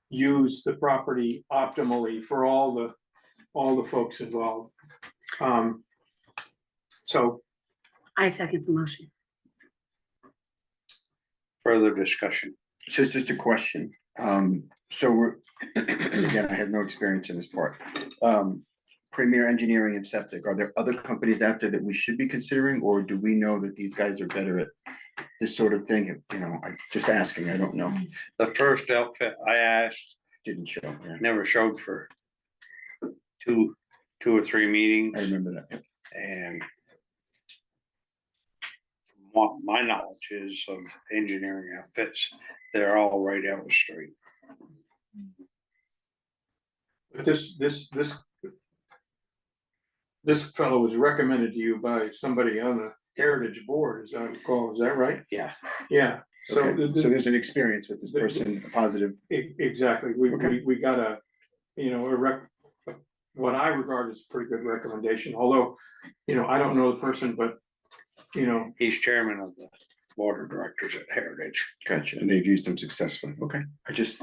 use the property optimally for all the folks involved. So I second the motion. Further discussion. So it's just a question. So we're, again, I have no experience in this part. Premier Engineering and Septic, are there other companies out there that we should be considering, or do we know that these guys are better at this sort of thing? I'm just asking, I don't know. The first outfit I asked Didn't show. Yeah. never showed for two or three meetings. I remember that. Yep. And from what my knowledge is of engineering outfits, they're all right out the street. But this fellow was recommended to you by somebody on the Heritage Board, as I recall, is that right? Yeah. Yeah, so. Okay. So there's an experience with this person, a positive. Exactly, Okay. we got a what I regard as a pretty good recommendation, although, I don't know the person, but, He's chairman of the board of directors at Heritage. Gotcha, and they've used them successfully. Okay, I just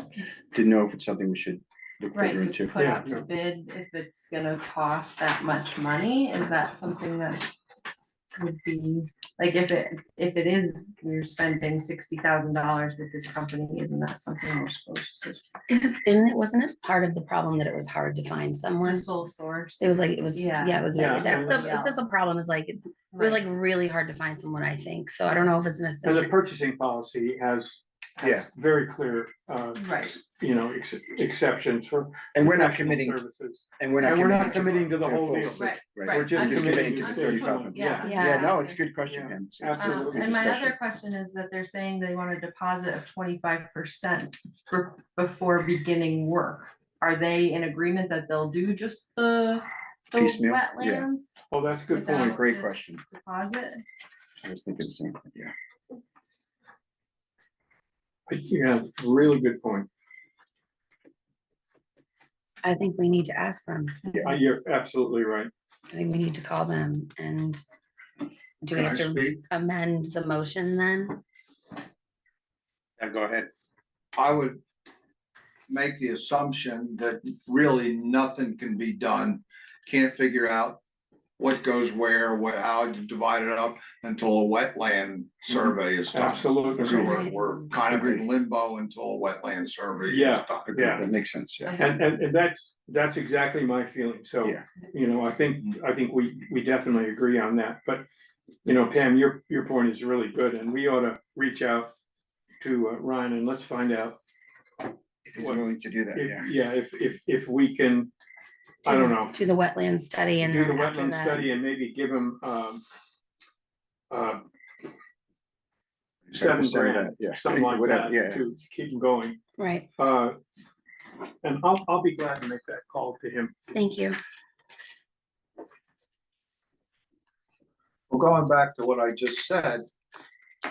didn't know if it's something we should look Right, further to into. put Yeah, out to no. bid if it's gonna cost that much money, is that something that would be, like, if it is, we're spending $60,000 with this company, isn't that something we're supposed to? Wasn't it part of the problem that it was hard to find someone? The sole source. It was, Yeah. yeah, it was Yeah, like, that's and- the problem is like, it was like really hard to find someone, I think. So I don't know if it's and the necessarily. purchasing policy has Yeah. very clear, Right. exceptions for. And we're not professional committing, services. and we're And we're not not committing to the whole full deal. six, Right, right? right. We're just We're just committing to the Understood. 3,500. Yeah. Yeah, no, it's a good question, Yeah. man. It's a Absolutely. good And my discussion. other question is that they're saying they want a deposit of 25% before beginning work. Are they in agreement that they'll do just the Piecemeal, yeah. wetlands? Oh, that's a good without point. Great this question. Deposit? I was thinking the same, thing, yeah. Yeah, really good point. I think we need to ask them. You're absolutely right. I think we need to call them and do we Can I have to speak? amend the motion then? Yeah, go ahead. I would make the assumption that really nothing can be done, can't figure out what goes where, how you divide it up until a wetland survey is done. Absolutely. So Right. we're kind of in limbo until a wetland survey is Yeah, done. yeah. That makes sense, yeah. And that's exactly my feeling, so, Yeah. you know, I think we definitely agree on that, but. You know, Pam, your point is really good, and we ought to reach out to Ryan and let's find out. If he's What- willing to do that, yeah. If we can, I don't know, Do the wetland study and do the then after wetland that. study and maybe give him, 7 Some of grand, that, yeah. something like Whatever, that, yeah. to keep him going. Right, And I'll be glad to make that call to him. thank you. Well, going back to what I just said,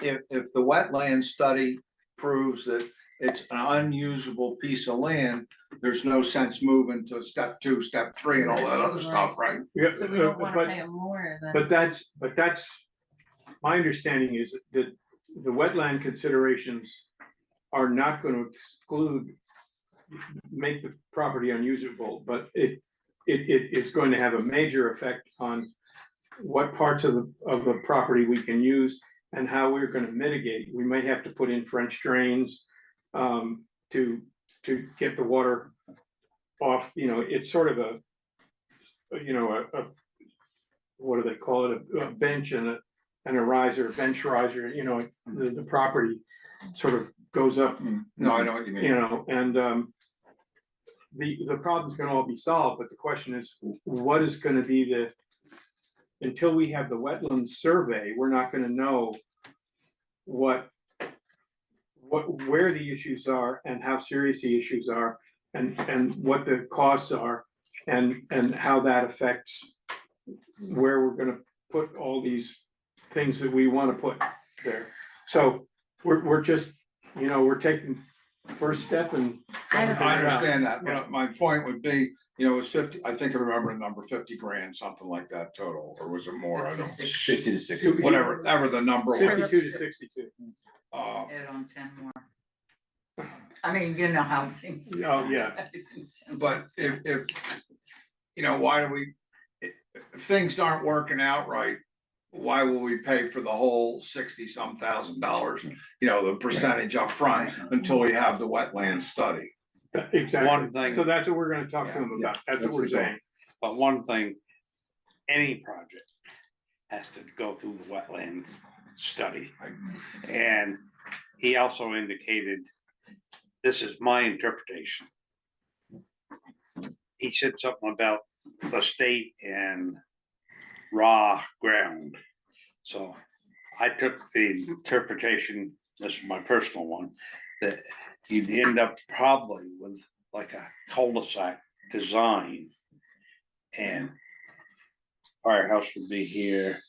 if the wetland study proves that it's an unusable piece of land, there's no sense moving to step 2, step 3 and all that other stuff, right? Yeah, So we don't wanna but- pay them more than. But that's, my understanding is that the wetland considerations are not gonna make the property unusable, but it is going to have a major effect on what parts of the property we can use and how we're gonna mitigate. We may have to put in French drains, to get the water off, you know, it's sort of a what do they call it, a bench and a riser, bench riser, you know, the property sort of goes up, No, I know what you mean. you know, and the problem's gonna all be solved, but the question is, what is gonna be until we have the wetland survey, we're not gonna know where the issues are and how serious the issues are and what the costs are and how that affects where we're gonna put all these things that we wanna put there. So we're just, you know, we're taking the first step and. I have a- I understand that, Yeah. but my point would be, you know, it's 50, I think I remember the number 50 grand, something like that total, or was it more? I don't. 50 to 60. Whatever the number was. 52 to 62. Add on 10 more. I mean, you know how things. Oh, yeah. But if, you know, why do we, if things aren't working out right, why will we pay for the whole 60-some thousand dollars, you know, the percentage up front until we have the wetland study? Exactly. One thing- So that's what we're gonna talk to them Yeah, about. That's what that's we're the goal. saying. But one thing, any project has to go through the wetland study. And he also indicated, this is my interpretation. He said something about the state and raw ground. So I took the interpretation, this is my personal one, that you'd end up probably with like a cul-de-sac design. And firehouse would be here,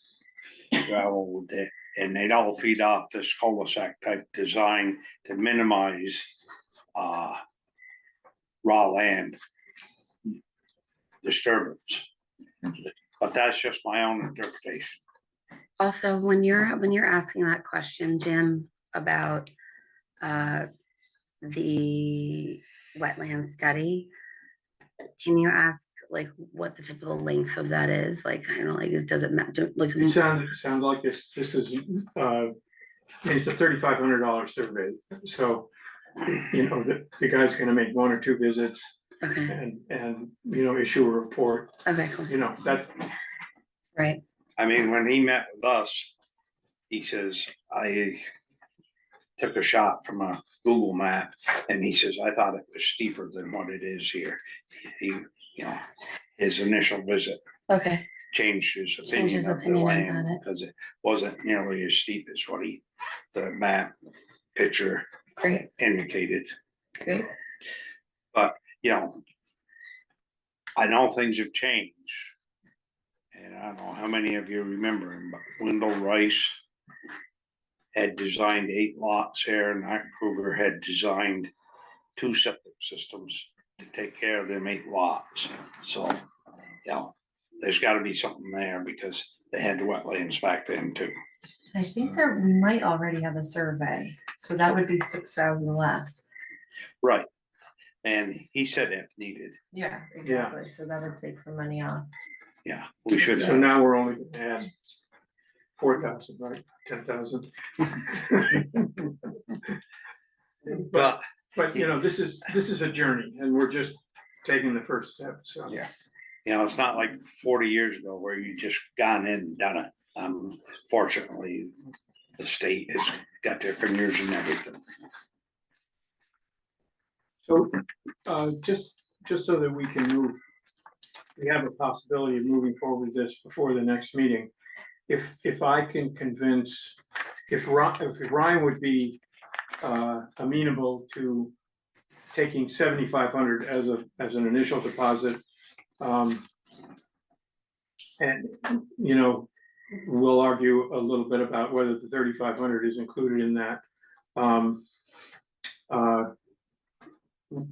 gravel would there, and they'd all feed off this cul-de-sac type design to minimize raw land disturbance. But that's just my own interpretation. Also, when you're asking that question, Jim, about the wetland study, can you ask like what the typical length of that is? Like, kind of like, does it matter, like? It sounds like this is, it's a $3,500 survey, so, you know, the guy's gonna make 1 or 2 visits Okay, and, you know, issue a report, okay, cool, you know, that, right, I mean, when he met with us, he says, I took a shot from a Google map and he says, I thought it was steeper than what it is here. He, you know, his initial visit okay, changed his Changed his opinion of the opinion land about it. because it wasn't nearly as steep as what the map picture great, indicated. great, You know, I know things have changed. And I don't know how many of you remember him, but Wendell Rice had designed 8 lots here, and Art Kruger had designed 2 septic systems to take care of them 8 lots. So, you know, there's gotta be something there because they had the wetlands back then too. I think that we might already have a survey, so that would be 6,000 less. Right. And he said if needed, Yeah, exactly, so that would take some money off. Yeah, we should So have. now we're only gonna add 4,000, right, 10,000. But But, you know, this is a journey and we're just taking the first step, so. Yeah. you know, it's not like 40 years ago where you just gone in and done it. Fortunately, the state has got their fingers in everything. So, just so that we can move, we have a possibility of moving forward with this before the next meeting. If I can convince, if Ryan would be amenable to taking 7,500 as an initial deposit. And, you know, we'll argue a little bit about whether the 3,500 is included in that.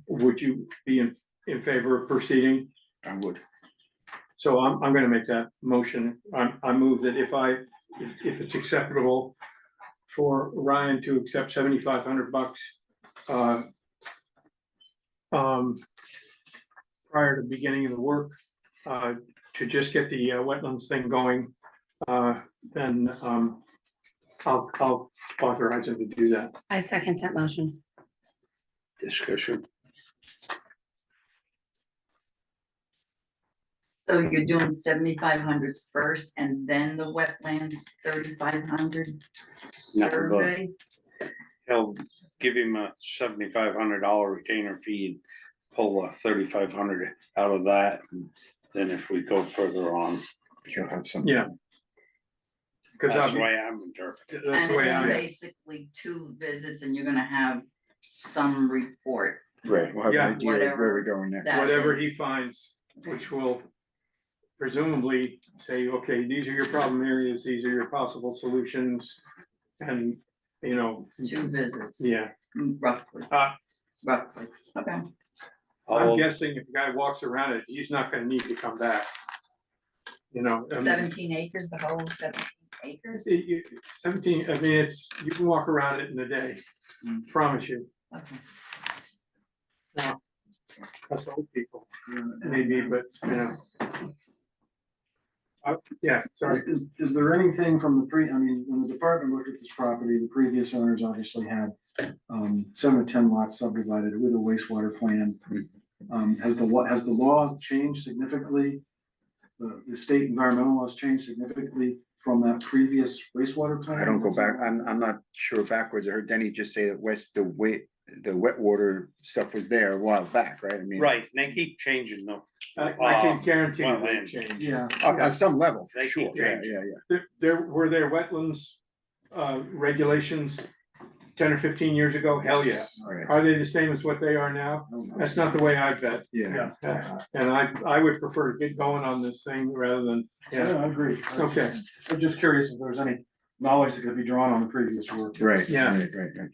Would you be in favor of proceeding? I would. So I'm gonna make that motion. I move that if it's acceptable for Ryan to accept $7,500 prior to beginning of the work, to just get the wetlands thing going, then I'll authorize him to do that. I second that motion. Discussion. So you're doing 7,500 first and then the wetlands 3,500 No, survey? He'll give him a $7,500 retainer fee, pull a 3,500 out of that. And then if we go further on, He'll have some. Yeah. Cause that's the I'm, way I'm interpreting. that's And the way it's I, basically 2 visits and you're gonna have some report. Right, we'll have Yeah. an idea of where Whatever we're going next. that whatever he is. finds, which will presumably say, okay, these are your problem areas, these are your possible solutions. And, you know, 2 visits, yeah, roughly. Uh, Roughly, okay. I'm All- guessing if the guy walks around it, he's not gonna need to come back. You know. I mean, 17 acres, the whole 17 acres? 17, I mean, you can walk around it in a day, promise you. Okay. Now, us old people, maybe, but, you know. Yeah, sorry. Is there anything from the I mean, when the department looked at this property, the previous owners obviously had 7 or 10 lots subdivided with a wastewater plan. Has the law changed significantly? The state environmental laws changed significantly from that previous wastewater plan? I don't go back, I'm not sure backwards. I heard Denny just say that the wet water stuff was there a while back, right? I mean. Right, and they keep changing them. I can guarantee you well, they then, changed. Yeah. On some level, for They sure, keep yeah, changing. yeah. Were there wetlands regulations 10 or 15 years ago? Hell yeah. Right. Are they the same as what they are now? That's not the way I bet. Yeah. And I would prefer to get going on this thing rather than, Yeah, yeah, I agree. okay. I'm just curious if there's any knowledge that could be drawn on the previous work. Right, Yeah. right.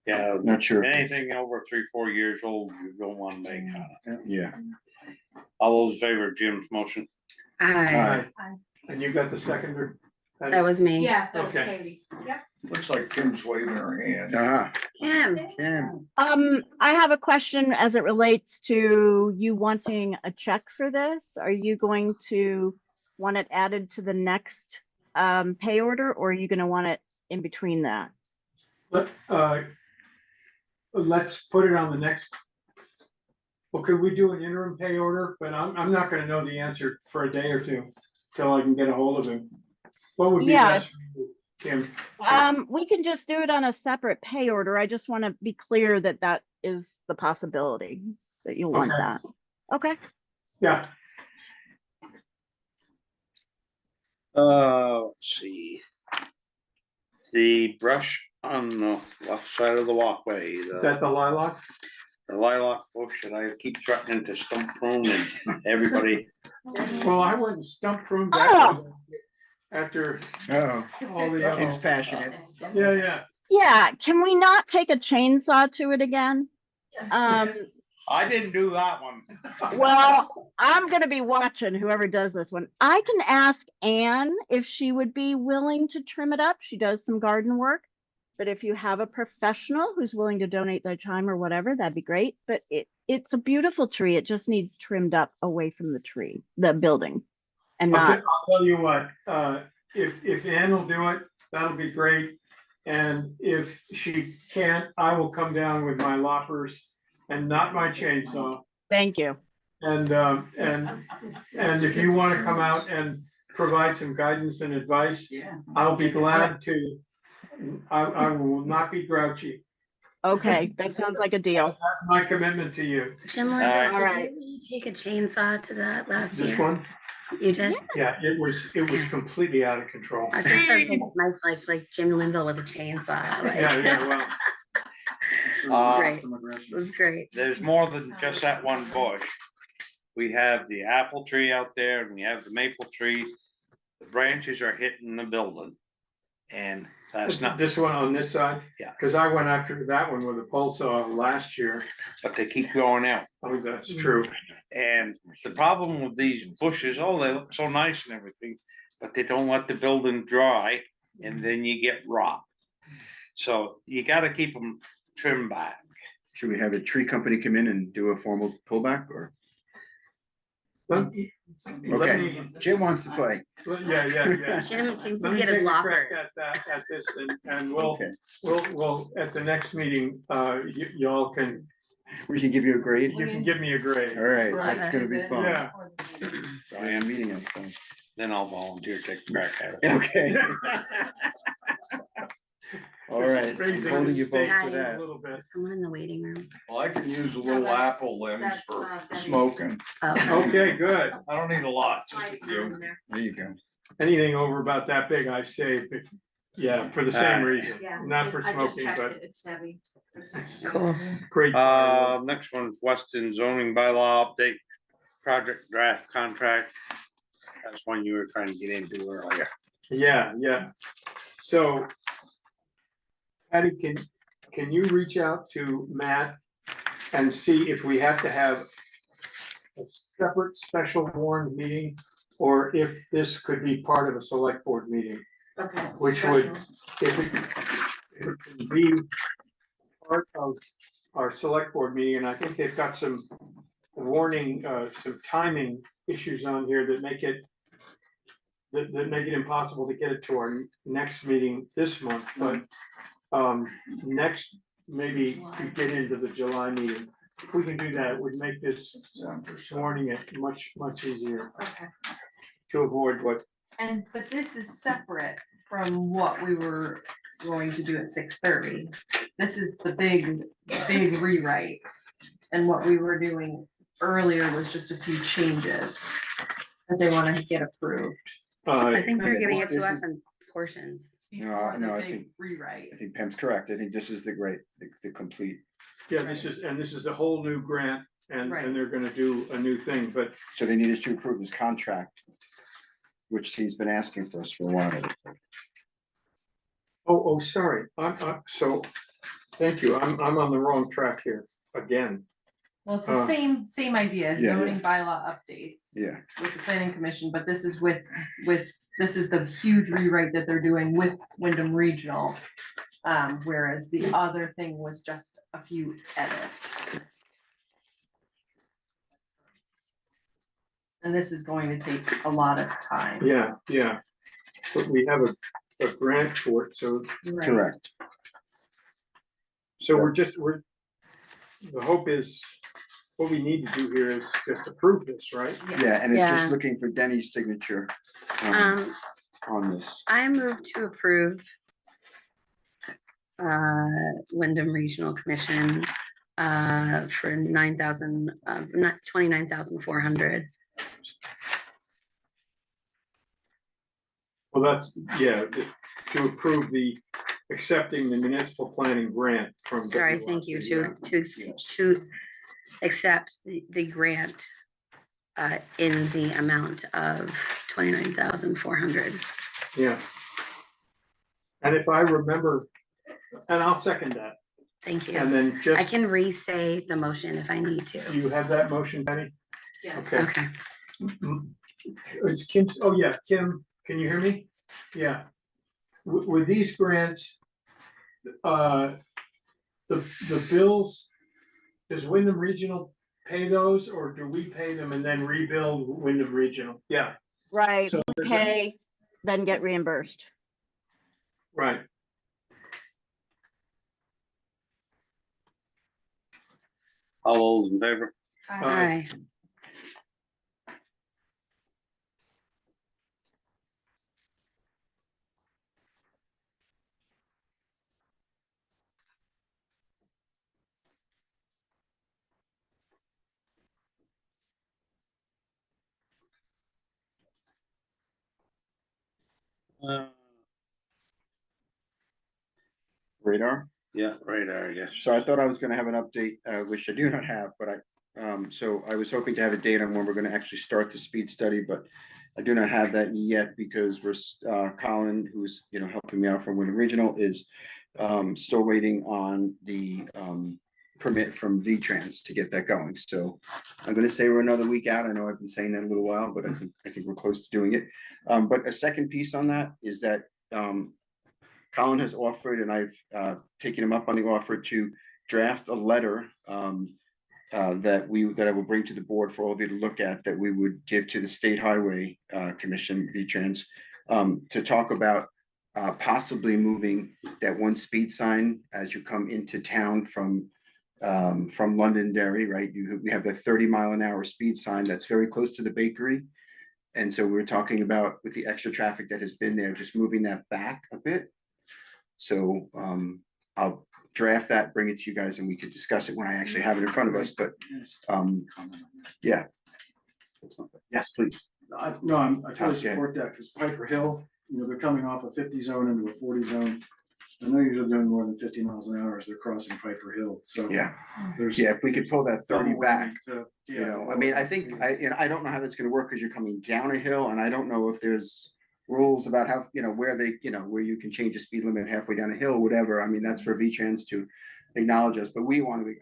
Yeah, Not sure. anything over 3, 4 years old, you go one day kind of. Yeah. All those in favor of Jim's motion? Aye, And you got the seconder? that was me. Yeah, that was Okay. Katie. Yep. Looks like Kim's waving her hand. Kim, I have a question as it relates to you wanting a check for this. Are you going to want it added to the next pay order, or are you gonna want it in between that? Let's put it on the next. Well, could we do an interim pay order? But I'm not gonna know the answer for a day or two till I can get a hold of him. What would be Yeah. best for you, Kim? We can just do it on a separate pay order. I just want to be clear that that is the possibility, that you want Okay. that. Okay. Yeah, Let's see. The brush on the left side of the walkway, is that the lilac? the lilac bush that I keep threatening to stump prune and everybody, Well, I went and stumped pruned Oh. that after Oh, all the, Kim's passionate. yeah. Yeah, can we not take a chainsaw to it again? I didn't do that one. Well, I'm gonna be watching whoever does this one. I can ask Anne if she would be willing to trim it up. She does some garden work. But if you have a professional who's willing to donate their time or whatever, that'd be great. But it's a beautiful tree. It just needs trimmed up away from the tree, the building. and not, I'll tell you what, if Ann will do it, that'll be great. And if she can't, I will come down with my loppers and not my chainsaw. thank you. And if you wanna come out and provide some guidance and advice, Yeah. I'll be glad to. I will not be grouchy. Okay, that sounds like a deal. That's my commitment to you. Jim, All right. did All you right. really take a chainsaw to that last year? This one, You did? yeah, it was completely out of control. I just said like Jim Linville with a chainsaw, like. Yeah, well, Great. It was great. There's more than just that one bush. We have the apple tree out there and we have the maple tree. The branches are hitting the building. And that's not, this one on this side? Yeah. Cause I went after that one with a pole saw last year. but they keep going out. Oh, that's true. And the problem with these bushes, oh, they look so nice and everything, but they don't let the building dry and then you get rot. So you gotta keep them trimmed back. Should we have a tree company come in and do a formal pullback or? Let Okay. me- Jim wants to play. Yeah. Jim seems to Let me get his take a crack loppers. at this and we'll, Okay. we'll, at the next meeting, y'all can, We can give you a grade. you can give me a grade. All right, Right. that's gonna be fun. Yeah. I am meeting it, so. Then I'll volunteer to take a crack at it. Okay. All right, Raising holding the you both stakes to a that. little bit. Someone in the waiting room. Well, I can use a little that's- apple limbs that's, for Debbie. smoking. Oh, Okay, good. I don't need a lot, just a Right, few. There you go. Anything over about that big, I save, yeah, for the same reason, Yeah, not for I just smoking, checked but it, it's Debbie. cool. great. firewood. Next one's Weston zoning bylaw update, project draft contract. That's one you were trying to get into earlier. Yeah. So. Patty, can you reach out to Matt and see if we have to have a separate special warrant meeting? Or if this could be part of a select board meeting, Okay. which would, special. if it can be part of our select board meeting, and I think they've got some warning, some timing issues on here that make it impossible to get it to our next meeting this month, but next, maybe we get into the July meeting. If we can do that, it would make this warning it much easier Okay. to avoid what. But this is separate from what we were going to do at 6:30. This is the big rewrite. And what we were doing earlier was just a few changes that they wanna get approved. I think they're Yeah, giving it this to us is- in portions. Before the no, I big think- rewrite. I think Pam's correct. I think this is the complete, Yeah, this is a whole new grant and Right. they're gonna do a new thing, but so they need us to approve this contract, which he's been asking for us for a while. sorry, so, thank you, I'm on the wrong track here again. Well, it's the same idea, Yeah, zoning bylaw updates. Yeah, With the planning commission, but this is this is the huge rewrite that they're doing with Wyndham Regional. Whereas the other thing was just a few edits. And this is going to take a lot of time. Yeah, but we have a grant for it, so, Right. correct. so the hope is, what we need to do here is just approve this, right? Yeah, and it's just Yeah. looking for Denny's signature on this. I move to approve Wyndham Regional Commission for 29,400. Well, that's, to approve accepting the municipal planning grant from. Sorry, thank you, to accept the grant in the amount of 29,400. Yeah. And if I remember, and I'll second that, Thank and you. then I just, can re-say the motion if I need to. you have that motion, Penny? Yeah. Okay. Okay, It's Kim, oh yeah, Kim, can you hear me? Yeah. With these grants, the bills, does Wyndham Regional pay those, or do we pay them and then rebuild Wyndham Regional? Yeah, Right, So there's a- pay, then get reimbursed. Right. All those in favor? Hi. Radar. Yeah, radar, I guess. So I thought I was gonna have an update, which I do not have, but so I was hoping to have a date on when we're gonna actually start the speed study, but I do not have that yet because Colin, who's, helping me out from Wyndham Regional, is still waiting on the permit from V-Trans to get that going. So I'm gonna say we're another week out. I know I've been saying that a little while, but I think we're close to doing it. But a second piece on that is that Colin has offered, and I've taken him up on the offer to draft a letter that I will bring to the board for all of you to look at, that we would give to the State Highway Commission, V-Trans, to talk about possibly moving that one speed sign as you come into town from Londonderry, right? We have the 30-mile-an-hour speed sign that's very close to the bakery. And so we're talking about, with the extra traffic that has been there, just moving that back a bit. So I'll draft that, bring it to you guys, and we could discuss it when I actually have it in front of us, but yeah. Yes, please. I totally support that, because Piper Hill, they're coming off a 50 zone into a 40 zone. And they're usually doing more than 50 miles an hour as they're crossing Piper Hill, so. Yeah, There's. if we could pull that 30 back, Yeah. I mean, I think, I don't know how that's gonna work, because you're coming down a hill, and I don't know if there's rules about how, where where you can change the speed limit halfway down a hill, whatever. I mean, that's for V-Trans to acknowledge us, but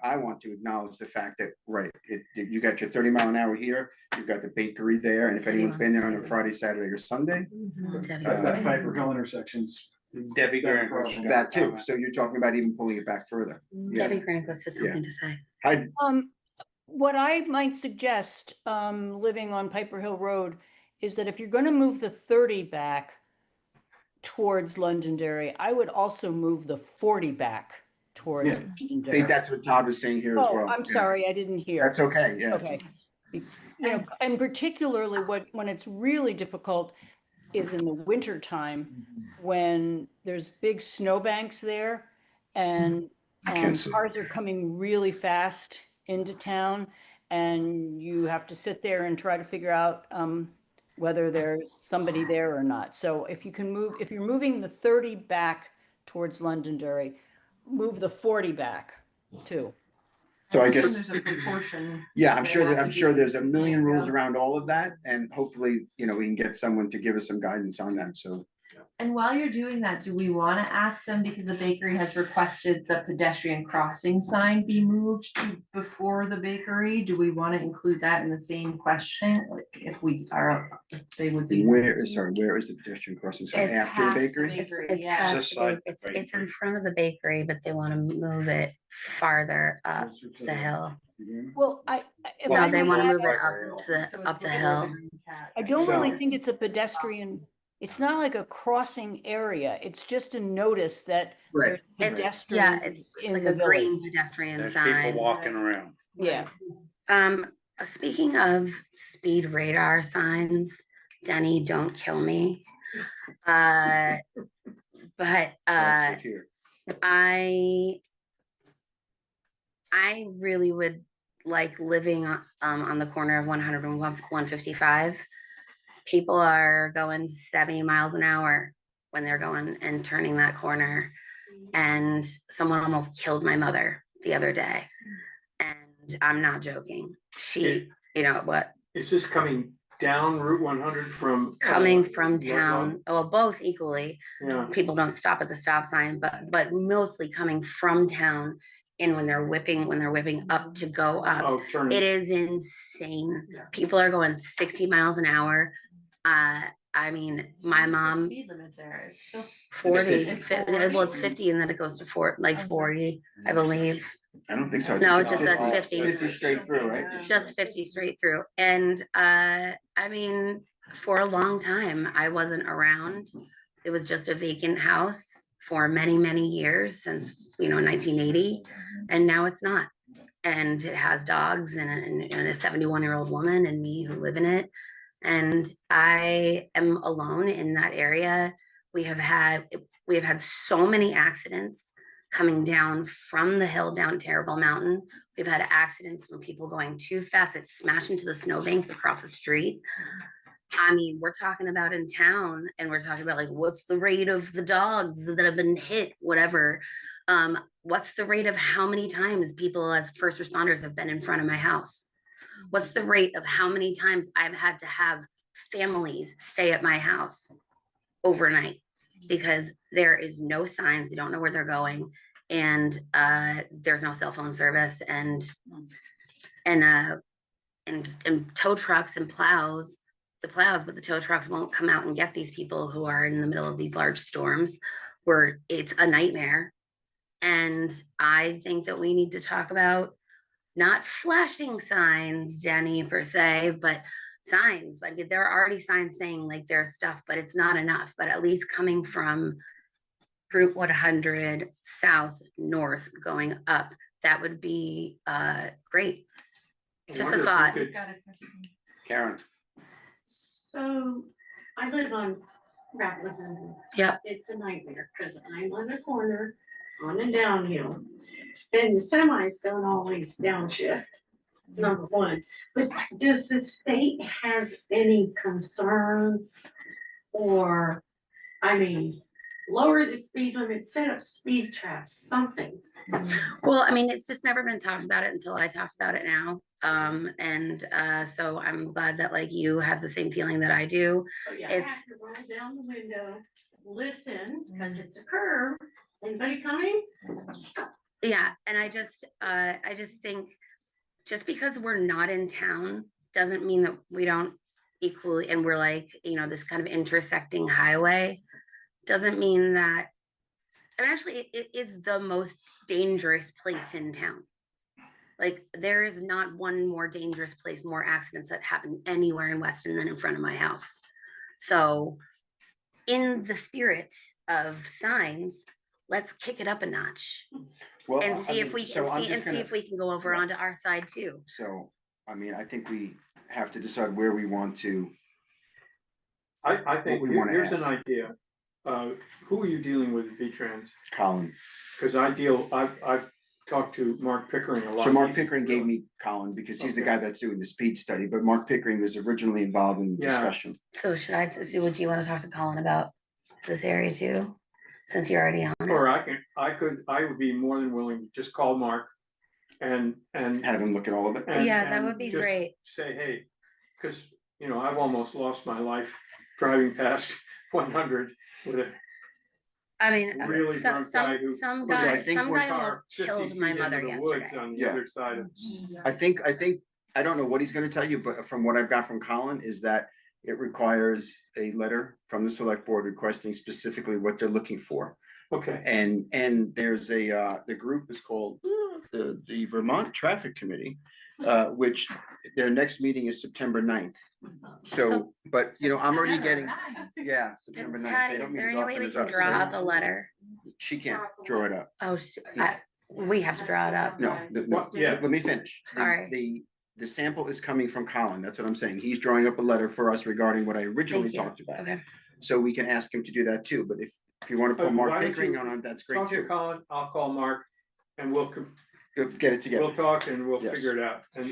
I want to acknowledge the fact that, right, you got your 30-mile-an-hour here, you've got the bakery there, and if anyone's been there on a Friday, Saturday, or Sunday. That Piper Hill intersection's. Debbie Grant. That too, so you're talking about even pulling it back further. Debbie Grant was just something to say. Hi, What I might suggest, living on Piper Hill Road, is that if you're gonna move the 30 back towards Londonderry, I would also move the 40 back towards Yeah. I think Londonderry. that's what Todd was saying here as Oh, well. I'm Yeah. sorry, I didn't hear. That's okay, yeah. Okay. And particularly when it's really difficult is in the winter time, when there's big snowbanks there and Can't see. cars are coming really fast into town, and you have to sit there and try to figure out whether there's somebody there or not. So if you're moving the 30 back towards Londonderry, move the 40 back too. So I assume guess, There's a proportion. yeah, I'm that sure have to be there's a million taken rules out. around all of that, and hopefully, we can get someone to give us some guidance on that, so. And while you're doing that, do we wanna ask them, because the bakery has requested the pedestrian crossing sign be moved to before the bakery? Do we wanna include that in the same question, like if they would be? Where is the pedestrian crossing sign It's after the past the bakery? bakery. It's yeah. past This the side, bake- right? it's in front of the bakery, but they wanna move it farther up Closer to the hill. Well, if Well, I No, they may wanna add, move it Right, up right. to the, So up it's the before hill. green cat. I don't really So- think it's a pedestrian, it's not like a crossing area, it's just a notice that Right. there's It's, pedestrians it's just in like the a green village. pedestrian There's sign. people walking around. Yeah, Speaking of speed radar signs, Denny, don't kill me. But I'll sit here. I really would like living on the corner of 100 and 155. People are going 70 miles an hour when they're going and turning that corner. And someone almost killed my mother the other day. And I'm not joking. She, what? Is this coming down Route 100 from? Coming from what- town, well, both equally. Yeah, People don't stop at the stop sign, but mostly coming from town in when they're whipping up to go up. oh, turning. It is insane. People are going 60 miles an hour. I mean, my What's the mom, speed limit there, it's still 40, It's 50. it was 50 and then it goes to 40, I believe. I don't think so. I No, think it just says 50. 50 straight through, right? Just 50 straight through. And I mean, for a long time, I wasn't around. It was just a vacant house for many, many years since, 1980, and now it's not. And it has dogs and a 71-year-old woman and me who live in it. And I am alone in that area. We have had so many accidents coming down from the hill down Terrible Mountain. We've had accidents from people going too fast, that smash into the snowbanks across the street. I mean, we're talking about in town, and we're talking about like, what's the rate of the dogs that have been hit, whatever. What's the rate of how many times people as first responders have been in front of my house? What's the rate of how many times I've had to have families stay at my house overnight because there is no signs, they don't know where they're going, and there's no cell phone service, and tow trucks and plows, but the tow trucks won't come out and get these people who are in the middle of these large storms where it's a nightmare. And I think that we need to talk about not flashing signs, Jenny, per se, but signs. I mean, there are already signs saying like there's stuff, but it's not enough. But at least coming from Route 100 south, north, going up, that would be great. I Just wonder a if we thought. could- Got a question. Karen, So I live on Route 100. Yep. It's a nightmare because I'm on the corner on a downhill. And the semis don't always downshift, number one. But does the state have any concern or, I mean, lower the speed limit, set up speed traps, something? Well, I mean, it's just never been talked about it until I talked about it now. So I'm glad that like you have the same feeling that I do. So you It's- have to roll down the window, listen, because it's a curve. Is anybody coming? Yeah, and I just think just because we're not in town doesn't mean that we don't equally, and we're like, this kind of intersecting highway, doesn't mean that, and actually it is the most dangerous place in town. Like there is not one more dangerous place, more accidents that happen anywhere in Weston than in front of my house. So in the spirit of signs, let's kick it up a notch Well, and I see if mean, we so I'm can just see gonna- if we can go over Yeah. onto our side too. So, I mean, I think we have to decide where we want to, I think, we wanna here's an ask. idea. Who are you dealing with at V-Trans? Colin. Cause I've talked to Mark Pickering a lot. So Mark He's Pickering gave really- me Colin because he's the Okay. guy that's doing the speed study, but Mark Pickering was originally involved in the Yeah. discussion. So would you want to talk to Colin about this area too? Since you're already on it. Or I would be more than willing to just call Mark and. Have him look at all of it. Yeah, that and would be just great. Say, hey, cause I've almost lost my life driving past 100 with a I mean, really some, drunk guy who. some So I guy, think some we're guy almost 50 killed feet my into mother the woods yesterday. on the Yeah. other side of. I think, I don't know what he's gonna tell you, but from what I've got from Colin is that it requires a letter from the select board requesting specifically what they're looking for. Okay, And there's the group is called the Vermont Traffic Committee, which their next meeting is September 9th. So, but I'm already getting, yeah, September 9th. Patty, They don't is meet there as any way often we as can us, draw so up a letter? she can't draw it up. Oh, we have to draw it up. No, yeah. let me finish. Sorry. The sample is coming from Colin. That's what I'm saying. He's drawing up a letter for us regarding what I originally Thank you. talked about. Okay. So we can ask him to do that too, but if you want to put Why Mark don't Pickering you on, that's great talk to too. Colin, I'll call Mark and we'll Get it together. talk and we'll Yes. figure it out and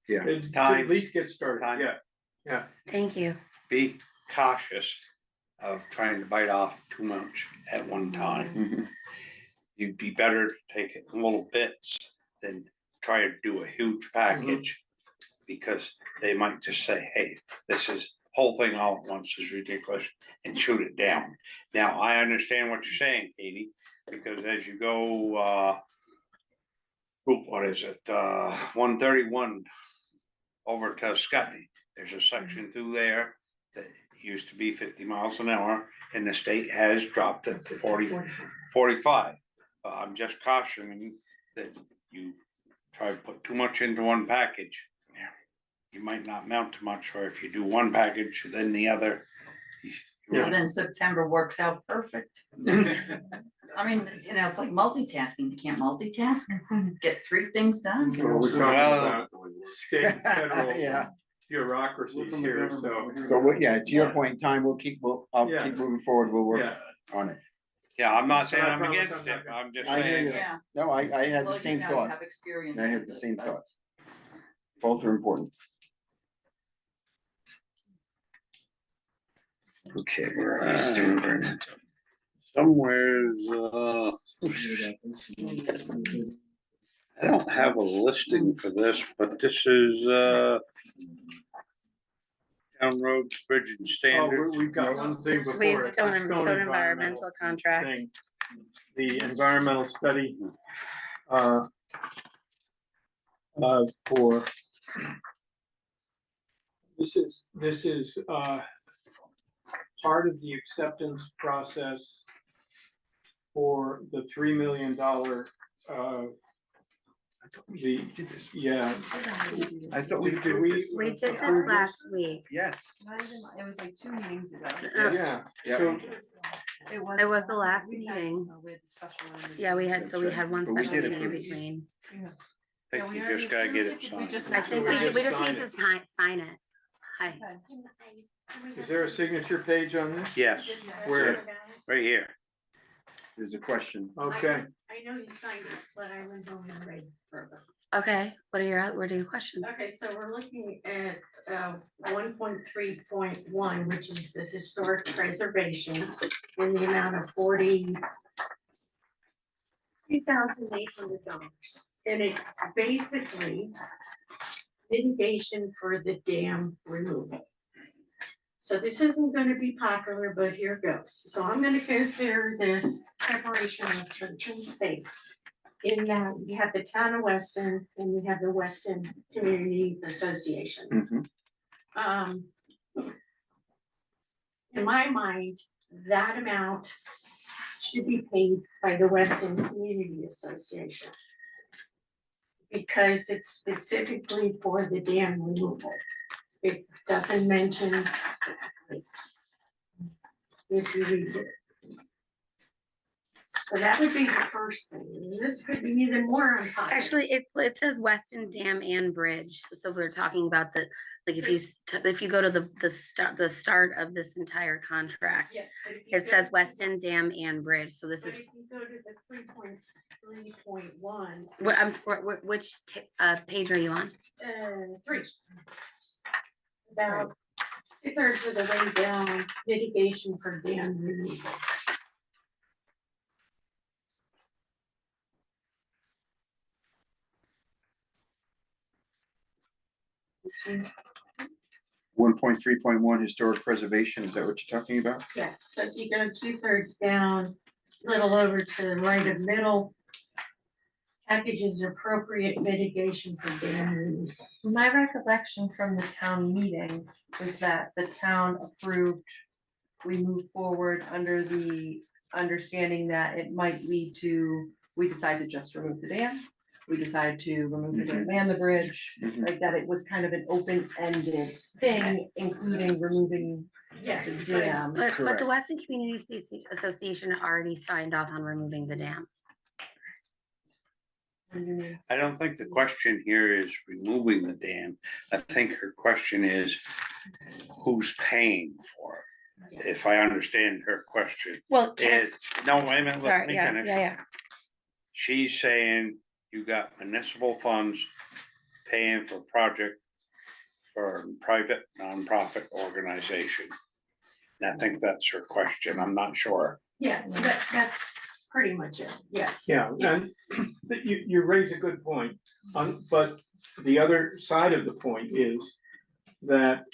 Yeah. to Time. at least get started, Time. yeah. Thank you. be cautious of trying to bite off too much at one time. Mhm. You'd be better to take it in little bits than try to do a huge package. Because they might just say, hey, this is, whole thing all at once is ridiculous, and shoot it down. Now, I understand what you're saying, Katie, because as you go, what is it, 131 over to Scotty, there's a section through there that used to be 50 miles an hour, and the state has dropped it to 45. I'm just cautioning that you try to put too much into one package. you might not mount to much, or if you do one package, then the other. So then September works out perfect. I mean, you know, it's like multitasking, you can't multitask, get 3 things done. Well, we're talking Well- about state and federal Yeah. bureaucracies here, so, Yeah, to your point in time, I'll Yeah. keep moving forward, we'll work yeah. on it. Yeah, I'm not saying I I'm promise against I'm not it, gonna- I'm just I hear saying. you. Yeah. No, I had Well, the you same know, you thought. have experience. I had with the it, same but- thought. Both are important. Okay. Somewhere's, I don't have a listing for this, but this is, town roads, bridge and Oh, standards. we've got one thing before. We've it, stone, the stone environmental contract. thing. The environmental study, for. This is, part of the acceptance process for the $3 million, yeah. I thought Did we? We did this last week. Yes. It was like 2 meetings ago. Yeah, so, It was the last we had- meeting. we had the special one. Yeah, we had, so we That's right. had one But we special did meeting in approve. between. I think you just gotta get it We signed. just I think we Sign just it. need to sign it. Hi. is there a signature page on this? Yes, Where? right here. There's a question. Okay, I know you signed it, but I went home and read further. Okay, what are your questions? Okay, so we're looking at 1.3.1, which is the historic preservation in the amount of $43,800. And it's basically mitigation for the dam removal. So this isn't gonna be popular, but here goes. So I'm gonna consider this separation of church and state. In that you have the town of Weston and you have the Weston Community Association. Mhm. In my mind, that amount should be paid by the Weston Community Association. Because it's specifically for the dam removal. It doesn't mention. If you read it. So that would be the first thing. This could be even more unpopular. Actually, it says Weston Dam and Bridge, so we're talking about the, like, if you go to the start of this entire contract. Yes, but if you It go says to- Weston Dam and Bridge, so this But is, if you go to the 3.3.1. which page are you on? 3. About 2/3 of the way down, mitigation for dam removal. You see? 1.3.1 historic preservation, is that what you're talking about? Yeah, so if you go 2/3 down, little over to the right of middle. Packages appropriate mitigation for dam removal. My recollection from the town meeting was that the town approved, we moved forward under the understanding that it might lead to, we decide to just remove the dam. We decide to remove the dam and the bridge, Mhm. like that it was kind of an open-ended thing, including removing Yes, the dam. But the Correct. Weston Community Association already signed off on removing the dam. I don't think the question here is removing the dam. I think her question is who's paying for it? If I understand her question, Well, is, no, wait a minute, let sorry, me yeah, finish. yeah. She's saying you got municipal funds paying for project for private nonprofit organization. And I think that's her question. I'm not sure. Yeah, that's pretty much it, yes. yeah, and you raise a good point, but the other side of the point is that,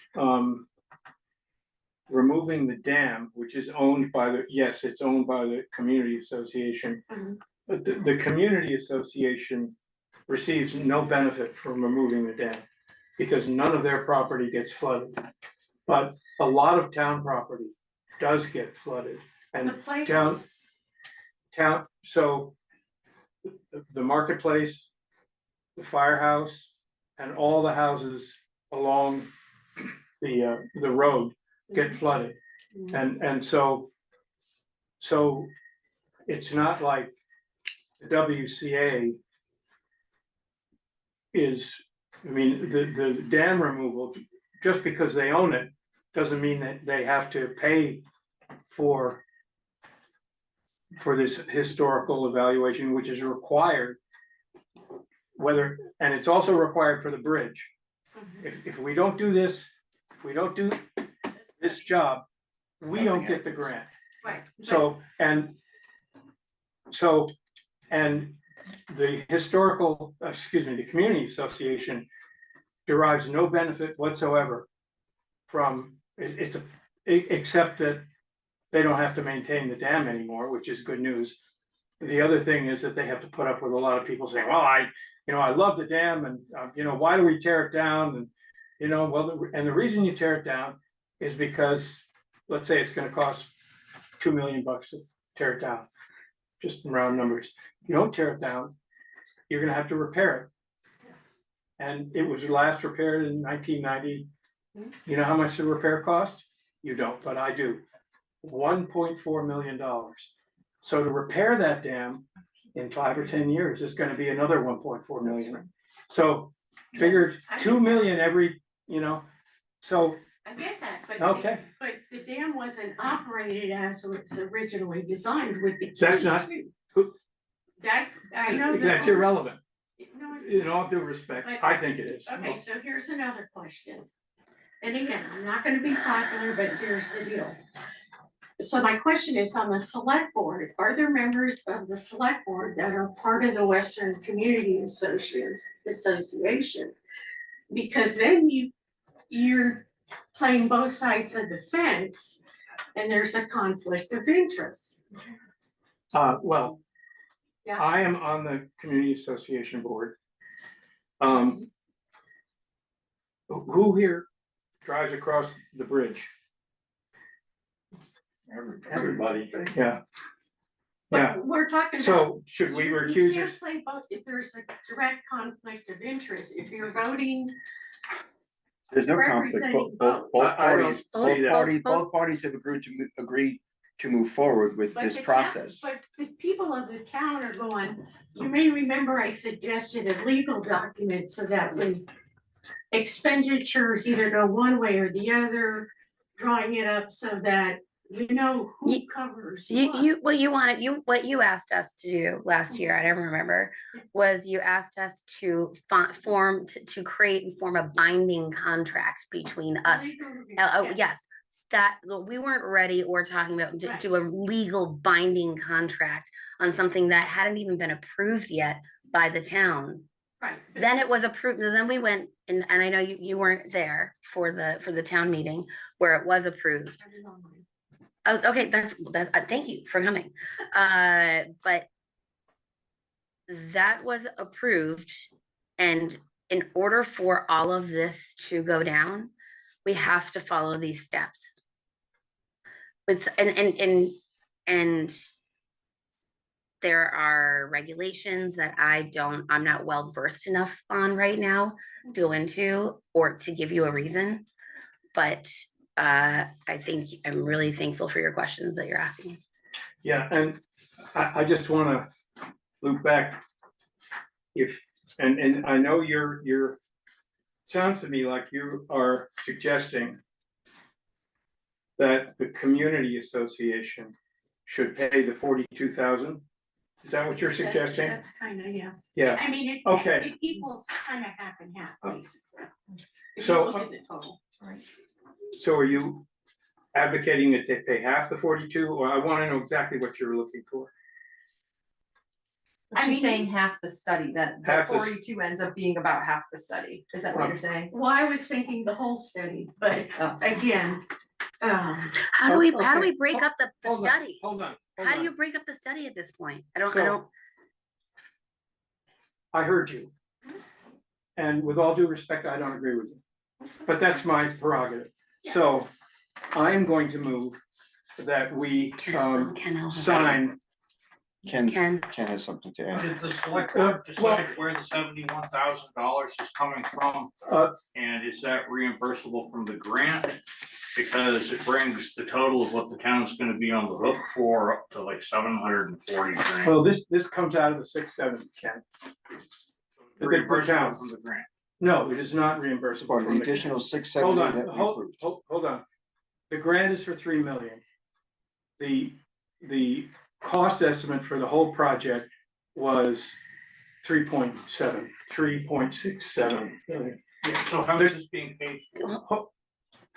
removing the dam, which is owned by yes, it's owned by the community association. Mhm. But the community association receives no benefit from removing the dam, because none of their property gets flooded. But a lot of town property does get flooded, The and playhouse, so the marketplace, the firehouse, and all the houses along the road get flooded. And so it's not like the WCA is, I mean, the dam removal, just because they own it, doesn't mean that they have to pay for this historical evaluation, which is required. Whether, and it's also required for the bridge. If we don't do this, if we don't do this job, we don't get the grant. Right. So, and the historical, excuse me, the community association derives no benefit whatsoever from except that they don't have to maintain the dam anymore, which is good news. The other thing is that they have to put up with a lot of people saying, well, I love the dam and, why do we tear it down? And, and the reason you tear it down is because, let's say it's gonna cost $2 million to tear it down, just in round numbers. You don't tear it down, you're gonna have to repair it. And it was last repaired in 1990. You know how much the repair cost? You don't, but I do. $1.4 million. So to repair that dam in 5 or 10 years is gonna be another 1.4 million. So figure 2 million every, so. I get that, but. Okay. But the dam wasn't operated as it was originally designed with the. That's not- That, I know. That's irrelevant. No, it's In not. all due respect, But- I think it is. Okay, so here's another question. And again, I'm not gonna be popular, but here's the deal. So my question is, on the select board, are there members of the select board that are part of the Western Community Association? Because then you're playing both sides of the fence and there's a conflict of interest. Well, Yeah. I am on the community association board. Who here drives across the bridge? Everybody. Yeah. Yeah, But we're talking about. so should we You recuse can't us? play both, if there's a direct conflict of interest, if you're voting, There's no conflict, Representing both both. I don't see that. both parties have agreed to move forward with but this the town, process. but the people of the town are going, you may remember I suggested a legal document so that when expenditures either go one way or the other, drawing it up so that you know who covers what. What you asked us to do last year, I never remember, was you asked us to create and form a binding contract between us. Yes, that, we weren't ready or talking about to Right. do a legal binding contract on something that hadn't even been approved yet by the town. Right. Then it was approved, and then we went, and I know you weren't there for the town meeting where it was approved. I was online. Oh, okay, that's, thank you for coming. But that was approved, and in order for all of this to go down, we have to follow these steps. It's, and there are regulations that I'm not well versed enough on right now to go into or to give you a reason. But I think I'm really thankful for your questions that you're asking. Yeah, and I just wanna loop back. And I know you're, sounds to me like you are suggesting that the community association should pay the 42,000. Is that what you're suggesting? That's kind of, yeah. Yeah, I mean, Okay. it equals kind of half and half, basically. If you So, look at the total. so are you advocating that they pay half the 42, or I wanna know exactly what you're looking for? I mean- She's saying half the study, that the Half the- 42 ends up being about half the study. Is that what you're saying? Well, I was thinking the whole study, but Oh. again, How do we Okay. break up the Hold on, study? Hold on. How do you break up the study at this point? I So- don't, I heard you. And with all due respect, I don't agree with you, but that's my prerogative. So I am going to move that we Ken has sign Ken Ken, has something to add. Did the select board decide where the $71,000 is coming from? And is that reimbursable from the grant? Because it brings the total of what the town's gonna be on the hook for up to like 740 grand. Well, this comes out of the 670, Ken. The Reimbursable from the grant. No, it is not reimbursable. For the from additional 670 Hold that on, we hold, approved. hold on. The grant is for 3 million. The cost estimate for the whole project was 3.67 million. Yeah, so how is this being paid for?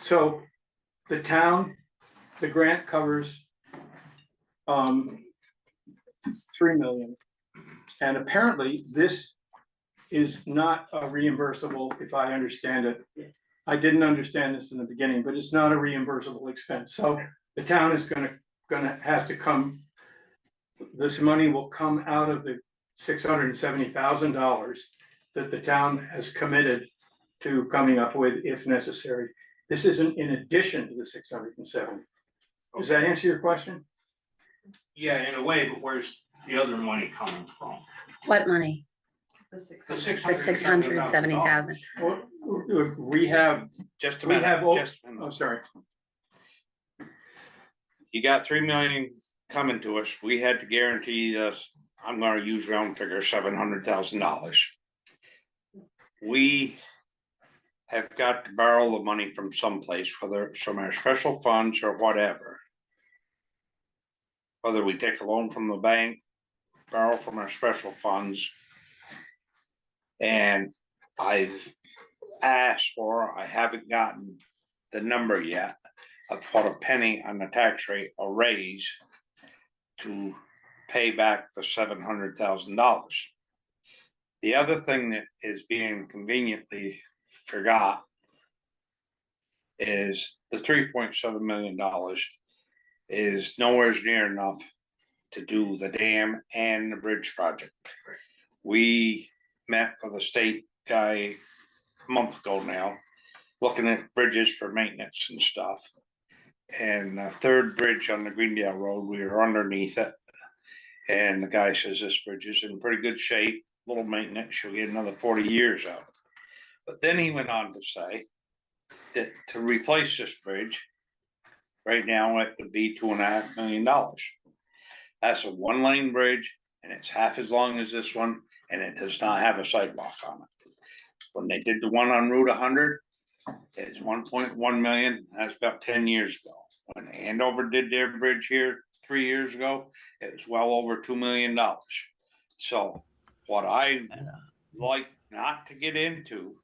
So the town, the grant covers 3 million. And apparently this is not a reimbursable, if I understand it. I didn't understand this in the beginning, but it's not a reimbursable expense. So the town is gonna have to come, this money will come out of the $670,000 that the town has committed to coming up with if necessary. This isn't in addition to the 670. Does that answer your question? Yeah, in a way, but where's the other money coming from? what money? The The 670,000. We have, Just a we minute, have, just a minute. I'm sorry. You got 3 million coming to us. We had to guarantee us, I'm gonna use round figure, $700,000. We have got to borrow the money from someplace, whether it's from our special funds or whatever. Whether we take a loan from the bank, borrow from our special funds. And I've asked for, I haven't gotten the number yet of what a penny on the tax rate will raise to pay back the $700,000. The other thing that is being conveniently forgot is the $3.7 million is nowhere near enough to do the dam and the bridge project. We met with a state guy a month ago now, looking at bridges for maintenance and stuff. And the third bridge on the Greendale Road, we were underneath it. And the guy says this bridge is in pretty good shape, little maintenance, you'll get another 40 years out. But then he went on to say that to replace this bridge, right now it would be $2.5 million. That's a 1-lane bridge and it's half as long as this one and it does not have a sidewalk on it. When they did the one on Route 100, it's 1.1 million, that's about 10 years ago. When Andover did their bridge here 3 years ago, it was well over $2 million. So what I like not to get into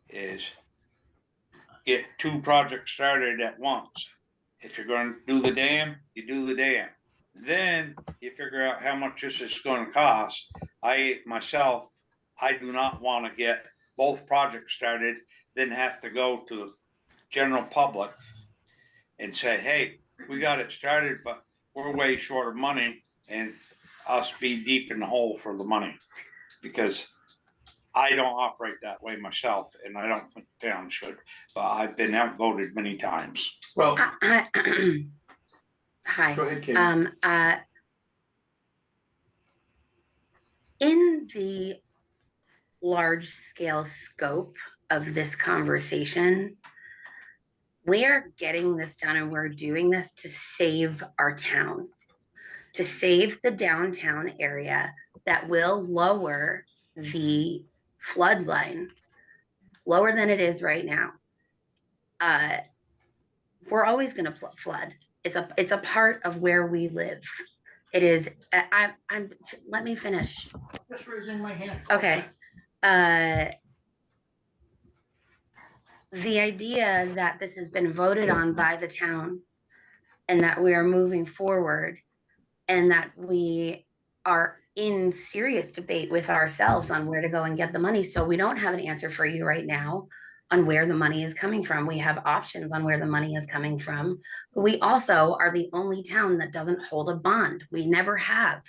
is get 2 projects started at once. If you're going to do the dam, you do the dam. Then you figure out how much this is going to cost. I do not want to get both projects started, then have to go to the general public and say, hey, we got it started, but we're way short of money, and us be deep in the hole for the money. Because I don't operate that way myself, and I don't think the town should, but I've been outvoted many times. Well, Hi. go ahead, Katie. In the large scale scope of this conversation, we are getting this done and we're doing this to save our town, to save the downtown area that will lower the flood line, lower than it is right now. We're always going to flood. It's a part of where we live. It is. I'm. Let me finish. Just raising my hand. Okay. The idea that this has been voted on by the town and that we are moving forward and that we are in serious debate with ourselves on where to go and get the money. So we don't have an answer for you right now on where the money is coming from. We have options on where the money is coming from. But we also are the only town that doesn't hold a bond. We never have.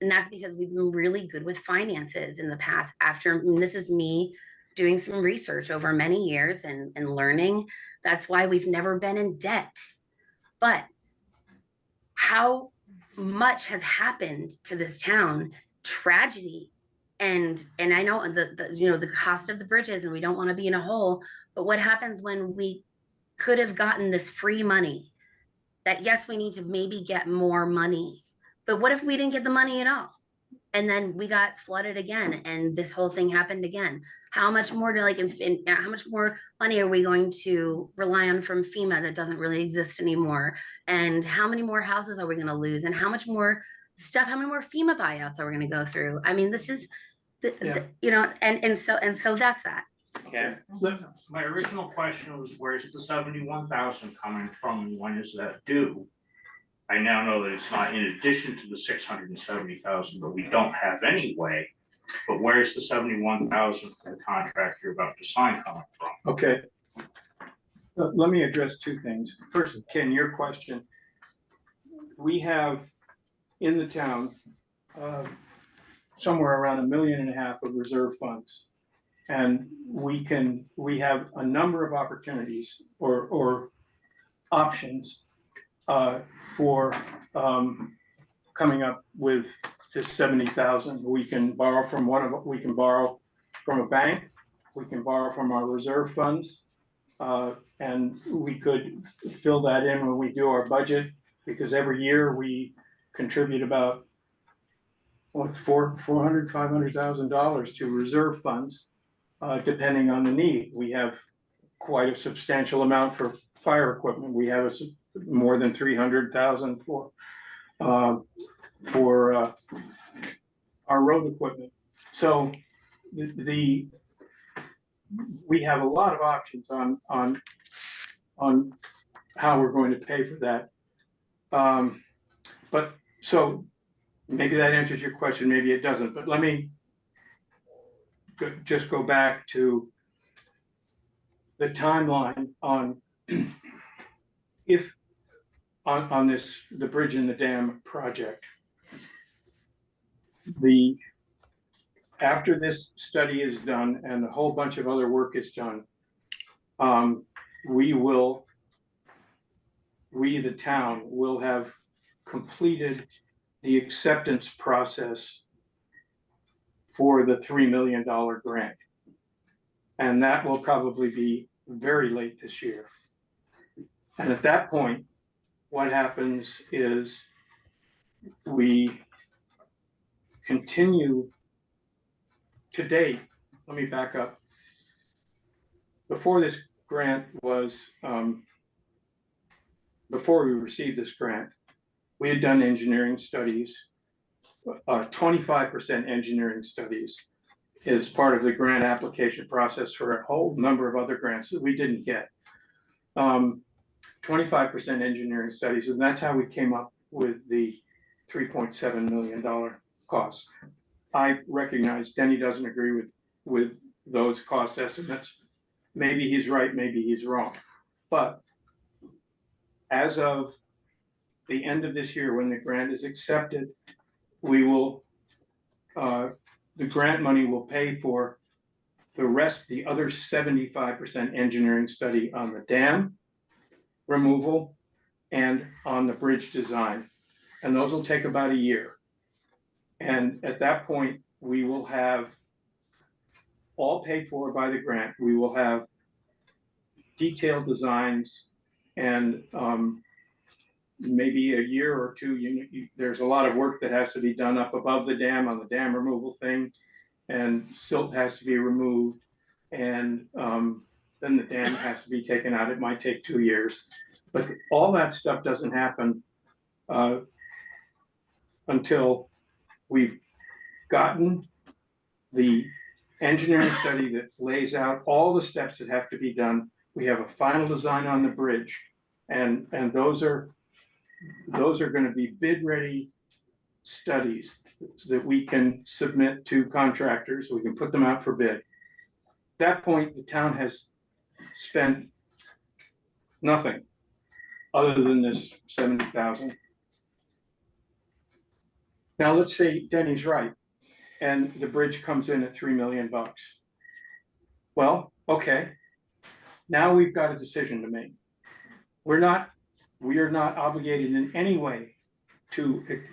And that's because we've been really good with finances in the past. This is me doing some research over many years and learning. That's why we've never been in debt. But how much has happened to this town, tragedy. And I know the cost of the bridges, and we don't want to be in a hole, but what happens when we could have gotten this free money? That yes, we need to maybe get more money, but what if we didn't get the money at all? And then we got flooded again, and this whole thing happened again. How much more to how much more money are we going to rely on from FEMA that doesn't really exist anymore? And how many more houses are we going to lose? And how much more stuff, how many more FEMA buyouts are we going to go through? I mean, this is and so that's that. Okay, My original question was, where's the 71,000 coming from, and when is that due? I now know that it's not in addition to the 670,000 that we don't have anyway, but where's the 71,000 for the contract you're about to sign coming from? Okay. Let me address two things. First, Ken, your question. We have in the town somewhere around $1.5 million of reserve funds. And we have a number of opportunities or options for coming up with this 70,000. We can borrow from a bank, we can borrow from our reserve funds, and we could fill that in when we do our budget, because every year we contribute about $500,000 to reserve funds, depending on the need. We have quite a substantial amount for fire equipment. We have more than 300,000 for our road equipment. So we have a lot of options on how we're going to pay for that. But so maybe that answers your question, maybe it doesn't, but let me just go back to the timeline on the bridge and the dam project. After this study is done and a whole bunch of other work is done, we, the town, will have completed the acceptance process for the $3 million grant. And that will probably be very late this year. And at that point, what happens is we continue to date. Let me back up. Before this grant was, before we received this grant, we had done engineering studies, 25% engineering studies as part of the grant application process for a whole number of other grants that we didn't get. 25% engineering studies, and that's how we came up with the $3.7 million cost. I recognize Denny doesn't agree with those cost estimates. Maybe he's right, maybe he's wrong. But as of the end of this year, when the grant is accepted, we will, the grant money will pay for the rest, the other 75% engineering study on the dam removal and on the bridge design. And those will take about a year. And at that point, we will have all paid for by the grant. We will have detailed designs, and maybe a year or two, there's a lot of work that has to be done up above the dam on the dam removal thing, and silt has to be removed, and then the dam has to be taken out. It might take 2 years, but all that stuff doesn't happen until we've gotten the engineering study that lays out all the steps that have to be done. We have a final design on the bridge, and those are going to be bid ready studies that we can submit to contractors. We can put them out for bid. At that point, the town has spent nothing other than this 70,000. Now let's say Denny's right, and the bridge comes in at $3 million. Well, okay. Now we've got a decision to make. We are not obligated in any way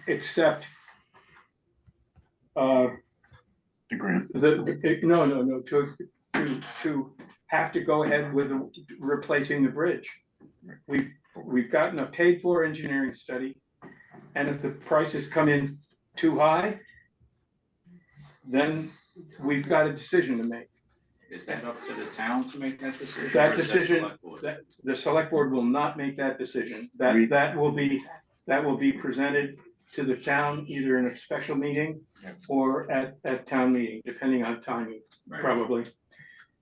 accept The grant. no, to have to go ahead with replacing the bridge. We've gotten a paid for engineering study, and if the prices come in too high, then we've got a decision to make. Is that up to the town to make that decision? That or is decision, select board? that the select board will not make that decision. We- That will be presented to the town either in a special meeting or at town meeting, depending on timing, Right. probably.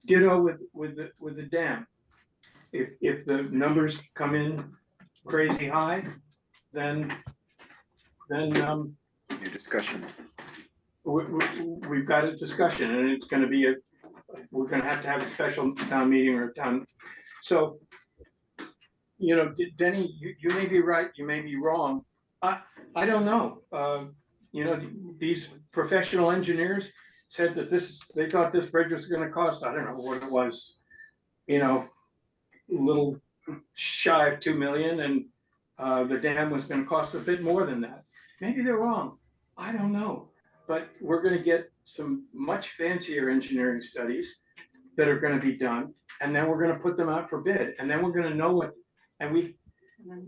Ditto with the dam. If the numbers come in crazy high, then Your discussion. we've got a discussion, and it's gonna be we're gonna have to have a special town meeting or town. So, you know, Denny, you may be right, you may be wrong. I don't know. You know, these professional engineers said that they thought this bridge was gonna cost, I don't know what it was, you know, a little shy of 2 million, and the dam was gonna cost a bit more than that. Maybe they're wrong. I don't know. But we're gonna get some much fancier engineering studies that are gonna be done, and then we're gonna put them out for bid, and then we're gonna know what, and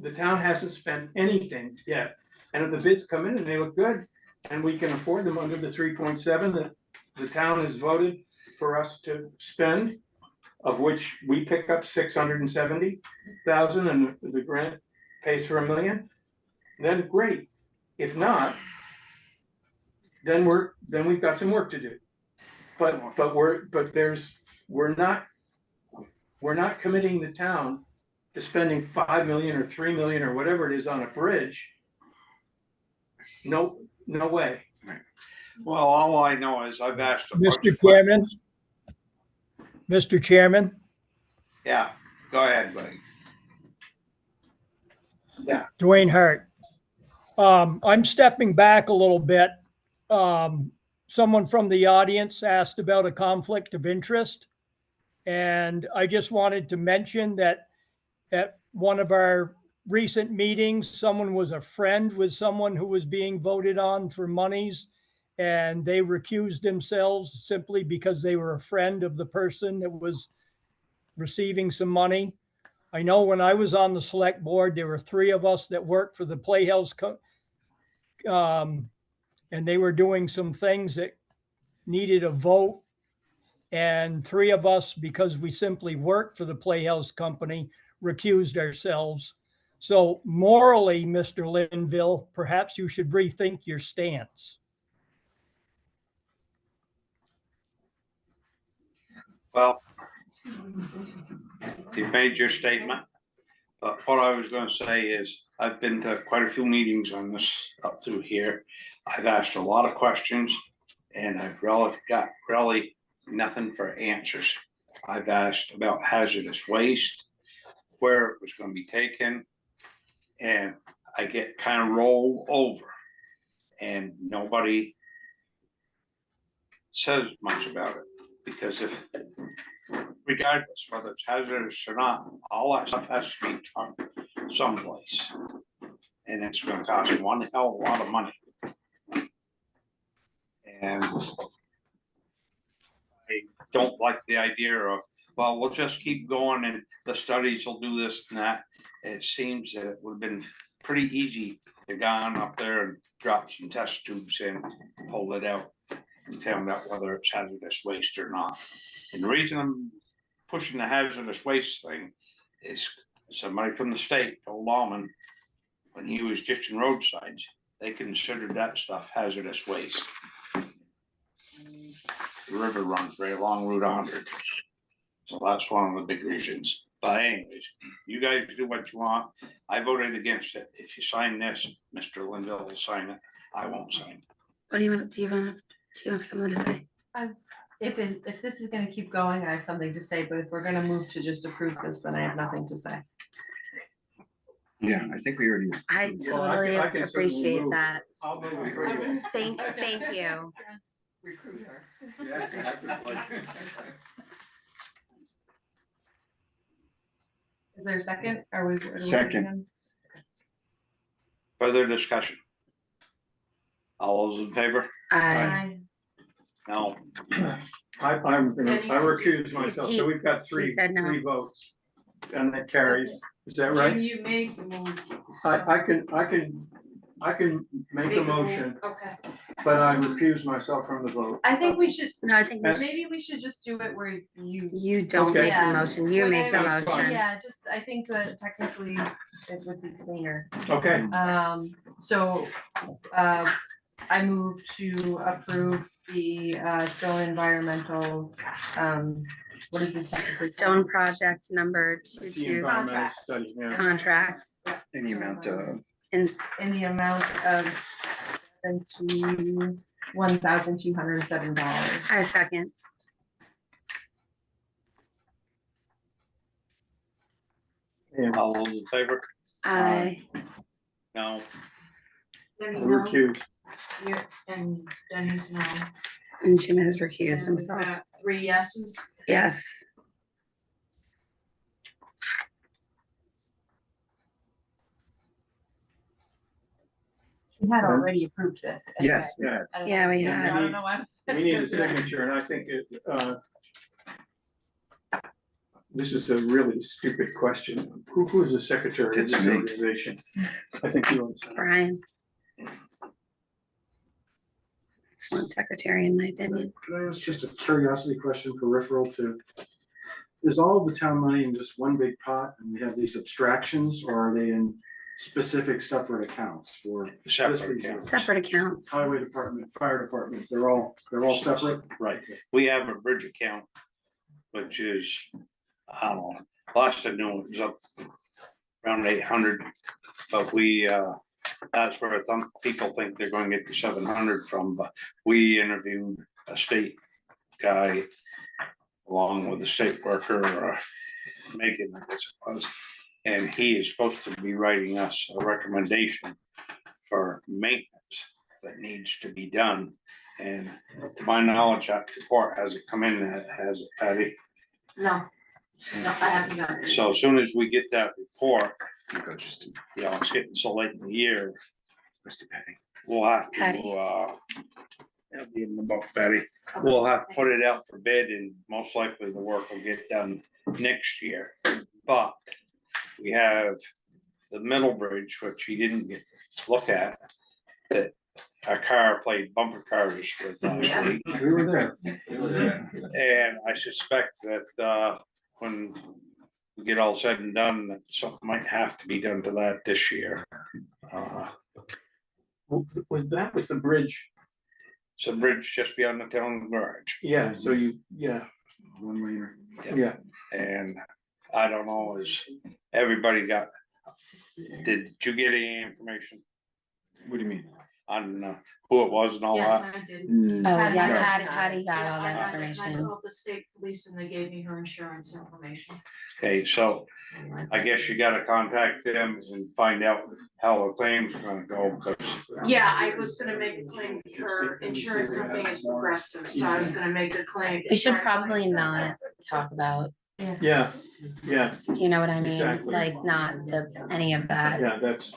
the town hasn't spent anything yet. And if the bids come in and they look good, and we can afford them under the 3.7 that the town has voted for us to spend, of which we pick up 670,000 and the grant pays for $1 million, then great. If not, then we've got some work to do. But we're not committing the town to spending 5 million or 3 million or whatever it is on a bridge. No way. Well, all I know is I've asked a bunch Mr. of Chairman, questions. Mr. Chairman, Yeah, go ahead, buddy. Yeah, Dwayne Hart. I'm stepping back a little bit. Someone from the audience asked about a conflict of interest. And I just wanted to mention that at one of our recent meetings, someone was a friend with someone who was being voted on for monies, and they recused themselves simply because they were a friend of the person that was receiving some money. I know when I was on the select board, there were 3 of us that worked for the Playhouse, and they were doing some things that needed a vote. And 3 of us, because we simply worked for the Playhouse Company, recused ourselves. So morally, Mr. Linville, perhaps you should rethink your stance. well, you've made your statement. But what I was gonna say is, I've been to quite a few meetings on this up through here. I've asked a lot of questions, and I've got really nothing for answers. I've asked about hazardous waste, where it was gonna be taken, and I get kind of rolled over. And nobody says much about it, because regardless whether it's hazardous or not, all that stuff has to be trucked someplace. And it's gonna cost one hell of a lot of money. And I don't like the idea of, well, we'll just keep going and the studies will do this and that. It seems that it would have been pretty easy to go on up there and drop some test tubes in, pull it out, and found out whether it's hazardous waste or not. And the reason I'm pushing the hazardous waste thing is somebody from the state told Almond, when he was ditching roadsides, they considered that stuff hazardous waste. The river runs right along Route 100. So that's one of the big reasons. But anyways, you guys do what you want. I voted against it. If you sign this, Mr. Linville will sign it. I won't sign it. What do you have something to say? If this is gonna keep going, I have something to say, but if we're gonna move to just approve this, then I have nothing to say. Yeah, I think we already. I Well, totally I can certainly appreciate move. that. I'll move it for you. Thank you. Recruit her. Yes, Is there a second? Are we? Second. Further discussion? All those in favor? I, No. I'm I recuse myself, so we've got he said no. three votes. And that carries, is that right? Jim, you make the move. I can make a motion, Okay. but I recuse myself from the vote. I think we should, No, I think maybe we should just do it where you. you don't Okay. make the Yeah. motion, you Well, make the Sounds fine. motion. Yeah, just, I think that technically it would be cleaner. Okay, So, I move to approve the, Stone Environmental, what is this? technically called? Stone project number the 22 environmental study, yeah. contracts In the amount of, and In the amount of $1,207. I second. And All those in favor? I, No. Let me I know. recuse. You and Denny's no. and Jim has recused And we've himself. got 3 yeses. Yes, We had already approved this. yes, Yeah, I don't yeah, know. we So had. I don't know why. we need a signature, and I think it, this is a really stupid question. Who is the secretary of It's this me. organization? I think you understand. Brian. Excellent secretary, in my opinion. Can I ask just a curiosity question for referral to? Is all of the town money in just one big pot and we have these abstractions, or are they in specific separate accounts for? this Separate reason? accounts. Separate accounts. Highway department, fire department, they're all separate? Right. We have a bridge account, which is, I don't know, last I knew it was up around 800. But we, that's where some people think they're going to get the 700 from, but we interviewed a state guy along with the state worker, Megan, I guess it was. And he is supposed to be writing us a recommendation for maintenance that needs to be done. And to my knowledge, that report hasn't come in, has it, Patty? No, no, I haven't got it. So as soon as we get that report, you know, it's getting so late in the year, Mr. Petty. we'll have to, Patty. it'll be in the book, Betty. We'll have to put it out for bid and most likely the work will get done next year. But we have the middle bridge, which he didn't get to look at, that our car played bumper cars with last week. We were there. And I suspect that, when we get all said and done, that something might have to be done to that this year. Was the bridge? It's a bridge just beyond the town garage. Yeah, so yeah, One laner. yeah. And I don't know, is everybody did you get any information What do you mean? on who it was and all Yes, that? I did. Oh, Patty yeah, got it. Patty got all I that got it, and I information. called the state police and they gave me her insurance information. Okay, so I guess you gotta contact them and find out how the claim's gonna go, because Yeah, I was gonna make a claim, her insurance company is Progressive, so I was gonna make a claim. We should probably not talk about, Yeah, yeah, do you know what I mean? Exactly. Like not any of that, yeah, that's,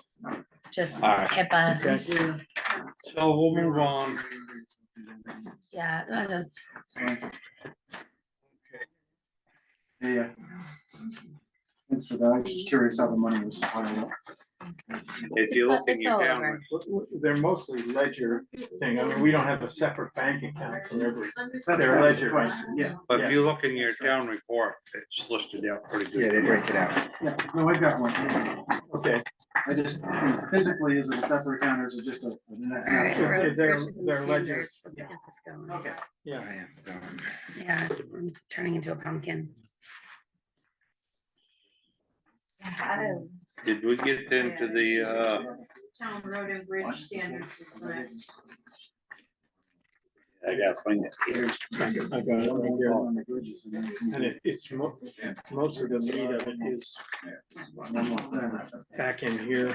just All right. HIPAA. Okay. so we'll move on. Yeah, that is, Yeah. Thanks for that. I was just curious how the money was piled up. If you look in It's your all town, over. they're mostly ledger thing. I mean, we don't have a separate bank account for every. That's They're the ledger. question, yeah. but if you look in your town report, it's listed out pretty good. Yeah, they break it out. Yeah, no, I got one. Okay, I just, physically, is it a separate account or is it just a? all right, So roads, they're- bridges and they're ledger. standards. Let's get this going. Okay. yeah. Yeah, I'm turning into a pumpkin. Did we get into the, Town road and bridge standards is the next. I gotta find it here. I got it right there. And it's most of the meat of it is back in here.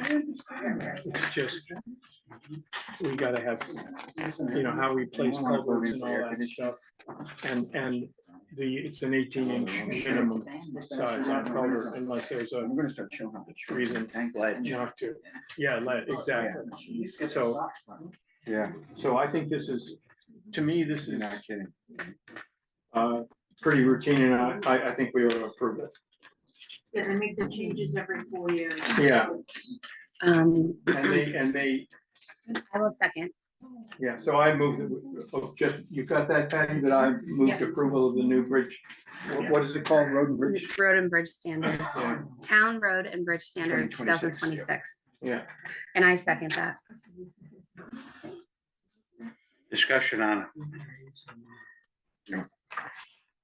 It's just, we gotta have, you know, how we place culverts and all that stuff. And it's an 18-inch minimum size on culvert unless there's a I'm gonna start showing how to treat. reason not to. Yeah, exactly. So, Yeah, so I think this is, to me, this you're is not kidding. pretty routine, and I think we ought to approve it. Yeah, they make the changes every 4 years. Yeah. Um, And they, I will second. yeah, so I moved, you got that, Patty, that I moved approval of the new bridge. What is it called, road and bridge? Road and bridge standards, Yeah. town road and bridge standards, 2026, 2026. Yeah, And I second that. Discussion on it.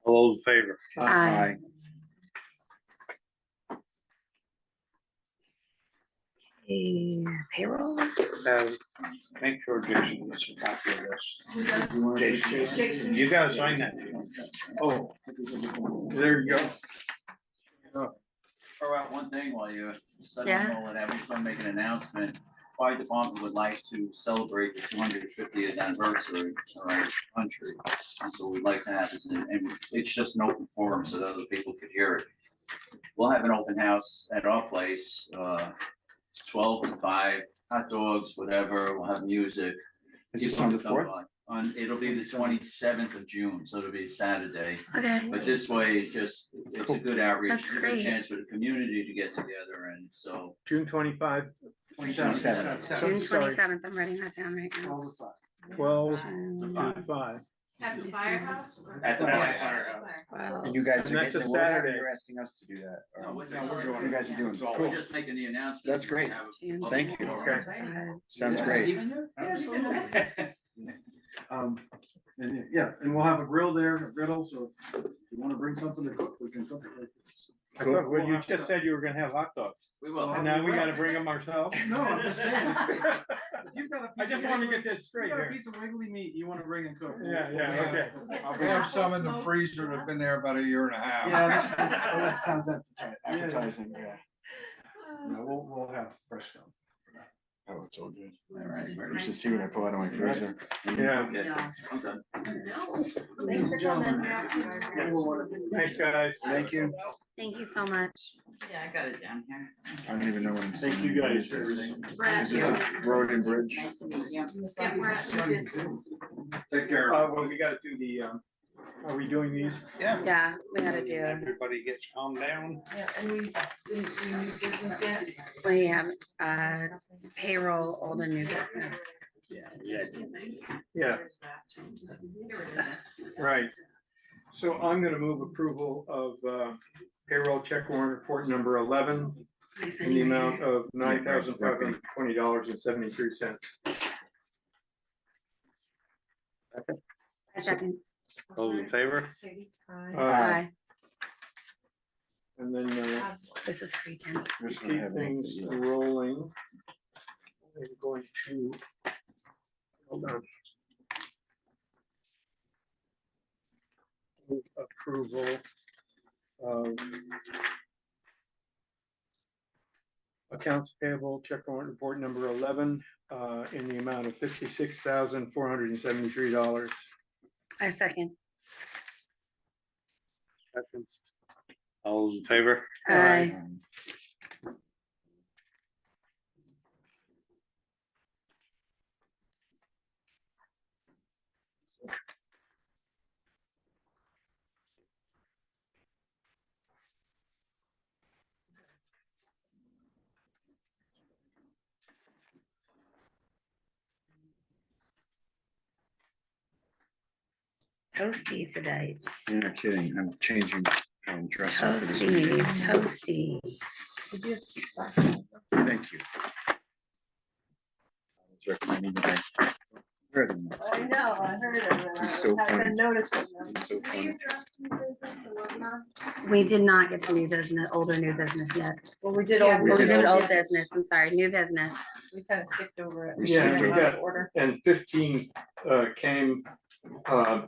All those in favor? Aye. Payroll. Make sure Jason gets a copy of this. Jason, you gotta sign that. oh, there you go. Throw out one thing while you're setting Yeah. all of that, we just want to make an announcement. Fire department would like to celebrate the 250th anniversary around the country. And so we'd like to have this, and it's just an open forum so that other people could hear it. We'll have an open house at our place, 12 to 5, hot dogs, whatever, we'll have music. Is this People on the can come 4th? by. It'll be the 27th of June, so it'll be a Saturday. Okay. But this way, it's a good outreach, That's it's a great. good chance for the community to get together, and so. June 25, 27. June 27th. I'm writing that down right now. 12 June to 5. At the firehouse? At the firehouse. Wow. And you guys are And that's getting a the word out, or Saturday. you're asking us to do that? No, Or- we're You guys are doing, We're cool, just making the announcement. That's great. June Thank you. 25. Sounds great. And yeah, and we'll have a grill there, a griddle, so if you wanna bring something to cook, we can cook it. I thought, well, you just said you were gonna have hot dogs. We will. And now we gotta bring them ourselves? No, I'm just saying. If you've got a I piece just of want to wiggly- get this if straight you've got a here. piece of wiggly meat you wanna bring and cook. Yeah, okay. We have some in the freezer that have been there about a year and a half. Yeah, that's, Oh, that sounds appetizing, yeah. no, we'll have fresh stuff. Oh, it's all good. All right. You should see what I pull out of my freezer. Yeah, Okay, I'm done. Thanks for coming. thanks, guys. Thank you. Thank you so much. Yeah, I got it down here. I don't even know what I'm saying. Thank you guys for What is this? everything. Brad, Is this Road and Bridge? Nice to meet you. yeah, we're at the business. Take care. Well, we gotta do the, are we doing these? Yeah, we gotta do. Everybody gets calmed down. Yeah, and we didn't do new business yet. So we have payroll, old and new business. Yeah, right. So I'm gonna move approval of payroll check warrant report number 11 I in said the you were amount here. of $9,520.73. I second. Those in favor? Aye. And then This is free, Ken. This to one I keep haven't things opened yet. rolling. I'm going to, hold on. Move approval of accounts payable check warrant report number 11 in the amount of $56,473. I second. All those in favor? Aye. Toasty today. You're not kidding. I'm changing and dressing for this Toasty, meeting. toasty. Thank you. I was recommending that I wear them next I week. know, I heard it. It's so I've funny. been noticing them. It's so Did we funny. address new business or whatnot? We did not get to new business, older new business yet. Well, we did Yeah, all. we did did old old business. I'm sorry, new business. We kind of skipped over it. We Yeah, skipped we over got, Order. and 15 came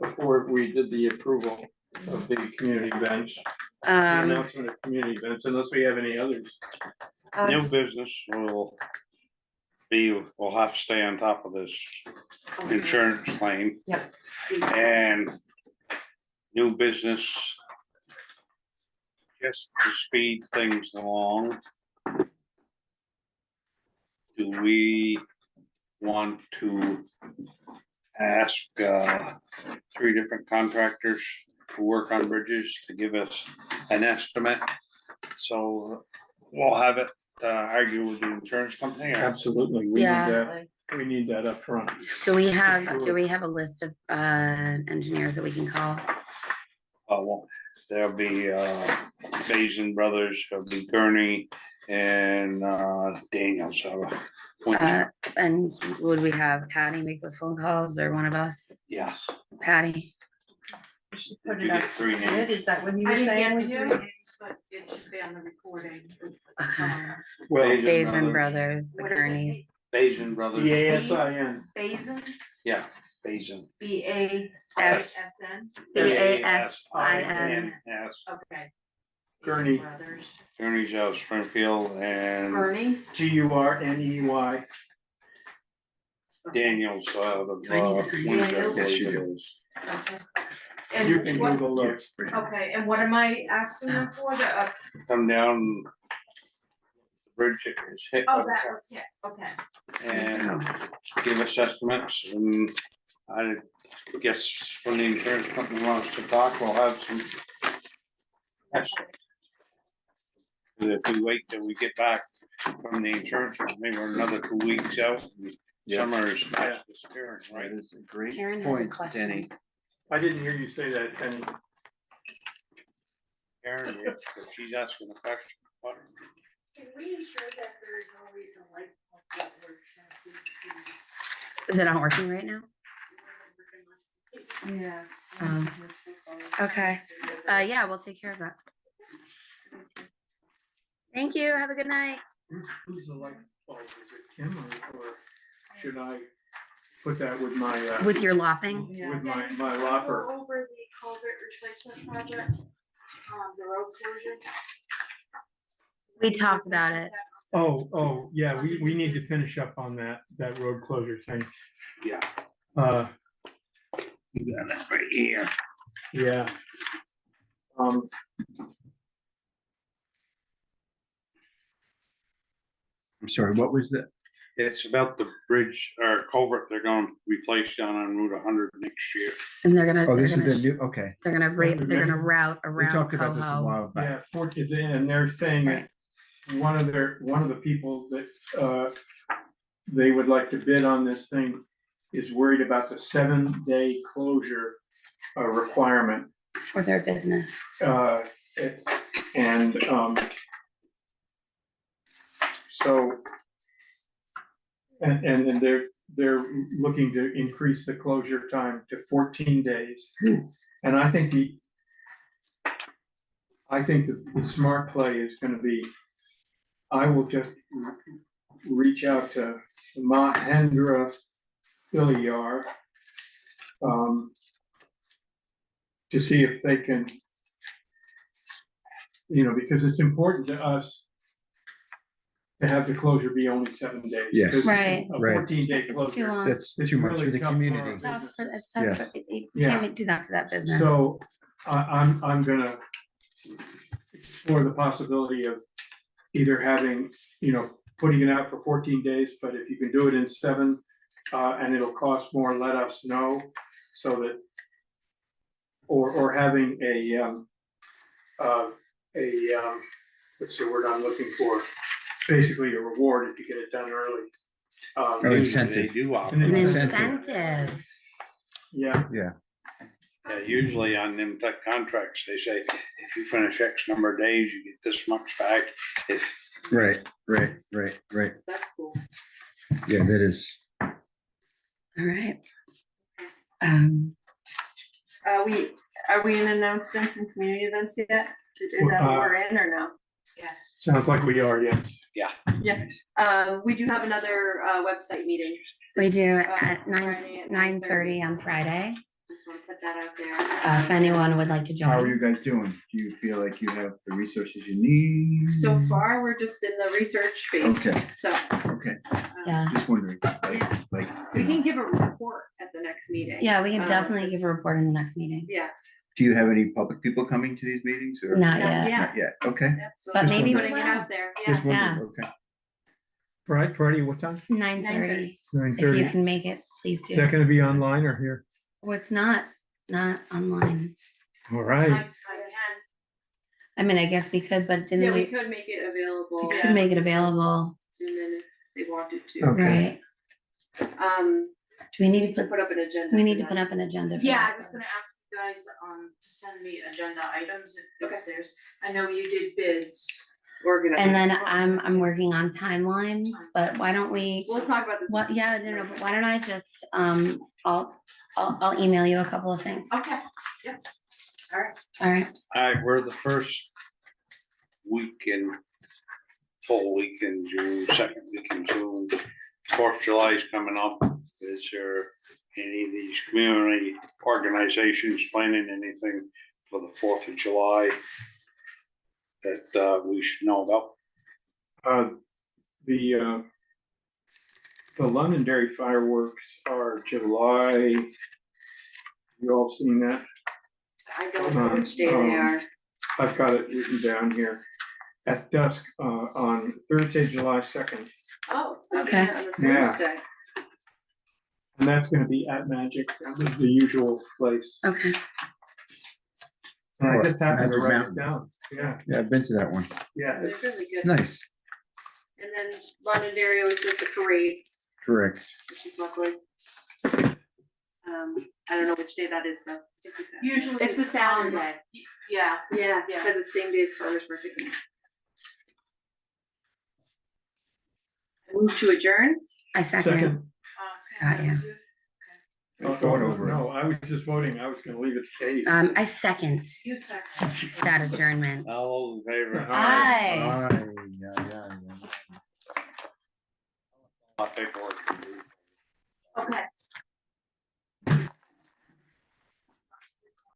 before we did the approval of the community events. The announcement of community events, unless we have any others. New business will be, we'll have to stay on top of this insurance claim. Yep. And New business. Just to speed things along. Do we want to ask 3 different contractors who work on bridges to give us an estimate? So we'll have it argue with the insurance company. Or? Absolutely, we need Yeah. that, we need that up front. Do we have Sure. a list of engineers that we can call? Well, there'll be Basin Brothers, there'll be Gurney and Daniel. So And would we have Patty make those phone calls or one of us? yeah. Patty? We should put Did it you up get 3 to names? bid, is that what he I was didn't saying get with the you? 3 names, but it should be on the recording. Well, Basin Brothers, the What is it? Gurneys. Basin Brothers. BASIN, Basin, Yeah, Basin. BASN, BASIN. Yes. okay. Gurney. Brothers. Gurney's out of Springfield and Bernie's. GURNEY. Daniel's Do I need to sign Windsor, I it? Yes, believe you it do. is. Okay. You can And what, Google those. okay, and what am I asking them for, the, Come down. The bridge is hit. oh, that was it, okay. And give us estimates, and I guess when the insurance company wants to talk, we'll have some. estimates. If we wait till we get back from the insurance company, we're another 2 weeks out. Yeah. Summer is fast disappearing, right? That is a great Karen has a point, question. Denny. I didn't hear you say that, Penny. Karen, if she's asking a question. what- Can we ensure that there is no reason like that works out these? Is it not working right now? Yeah. Okay. Yeah, we'll take care of that. Thank you. Have a good night. Who's the light bulb, is it Kim or should I put that with my, With your lopping? with my lopper? Go over the culvert replacement project, the road closure. We talked about it. Oh, yeah, we need to finish up on that road closure thing. Yeah. You got it right here. Yeah. I'm sorry, what was that? It's about the bridge or culvert they're gonna replace down on Route 100 next year. And they're gonna, Oh, they're this is gonna, the new, okay. they're gonna route We around talked about this a Coho. while Yeah, back. and they're saying that one of the people that they would like to bid on this thing is worried about the 7-day closure requirement. For their business. And so and they're looking to increase the closure time to 14 days. And I think the smart play is gonna be, I will just reach out to Mahendra Filiyar to see if they can, because it's important to us to have the closure be only 7 days. Yes. Because Right. A Right. 14-day It's too closure. long. That's It's too much really for the tough for our community. It's tough business. for, it's tough Yes. for, you Yeah. can't do that to that business. So I'm gonna explore the possibility of either having, putting it out for 14 days, but if you can do it in 7, and it'll cost more, let us know, so that, or having what's the word I'm looking for? Basically a reward if you get it done early. Oh, Usually incentive. They do offer. An An Incentive. incentive. Yeah, Yeah, usually on them type contracts, they say, if you finish X number of days, you get this much back. If Right. That's cool. Yeah, that is. All right. Are we in announcements and community events yet? Is that what we're in or no? Yes. sounds like we are, yes. Yeah, we do have another website meeting. We do this, at Friday at 9:30 on Friday. Just wanna put that out there. If anyone would like to How are join. you guys doing? Do you feel like you have the resources you need? So far, we're just in the research phase, Okay. so. Okay, Yeah. just wondering, Yeah. like. We can give a report at the next meeting. Yeah, we can Uh, definitely give a report in the next meeting. Yeah, Do you have any public people coming to these meetings or? Not yet, Not yet, okay. but Just maybe we wondering. will. there. Just Yeah. wondering, okay. Friday, what time? 9:30. 9:30. If you can make it, please Is that do. gonna be online or here? Well, it's not online. All right. I mean, I guess we could, but didn't we? could make it available. We could make it available, Zoom in if they wanted to. Okay. right? Do Do we need to put, up an agenda? we need to put up an agenda for Yeah, that? I was gonna ask you guys, to send me agenda items if there's, I know you did bids. Organize. And then I'm working on timelines, but why don't we, We'll talk about this. what, yeah, no, but why don't I just, I'll email you a couple of things. Okay, yep. All right. All right, All right, we're the first full week in June, second week in June. 4th of July is coming up. Is there any of these community organizations planning anything for the 4th of July that we should know about? The Londonderry fireworks are July. You all seen that? I don't know which day they are. I've got it written down here. At dusk, on Thursday, July 2nd. Oh, Okay. On a Yeah. Thursday. And that's gonna be at Magic, the usual place. okay. And I just happened to Magic write it Mountain. down. Yeah, Yeah, I've been to that one. yeah. They're It's really It's good. nice, And then Londonderry was with the parade, correct. which is lovely. I don't know which day that is though. Usually. It's the Saturday. Yeah. Yeah, Yeah. because it's same day as farmer's market. Move to adjourn? I second. Second. Got you. I thought over it. No, I was just voting, I was gonna leave it to Katie. I second You second. that adjournment. All those in favor? Aye. Yeah. My paperwork. Okay.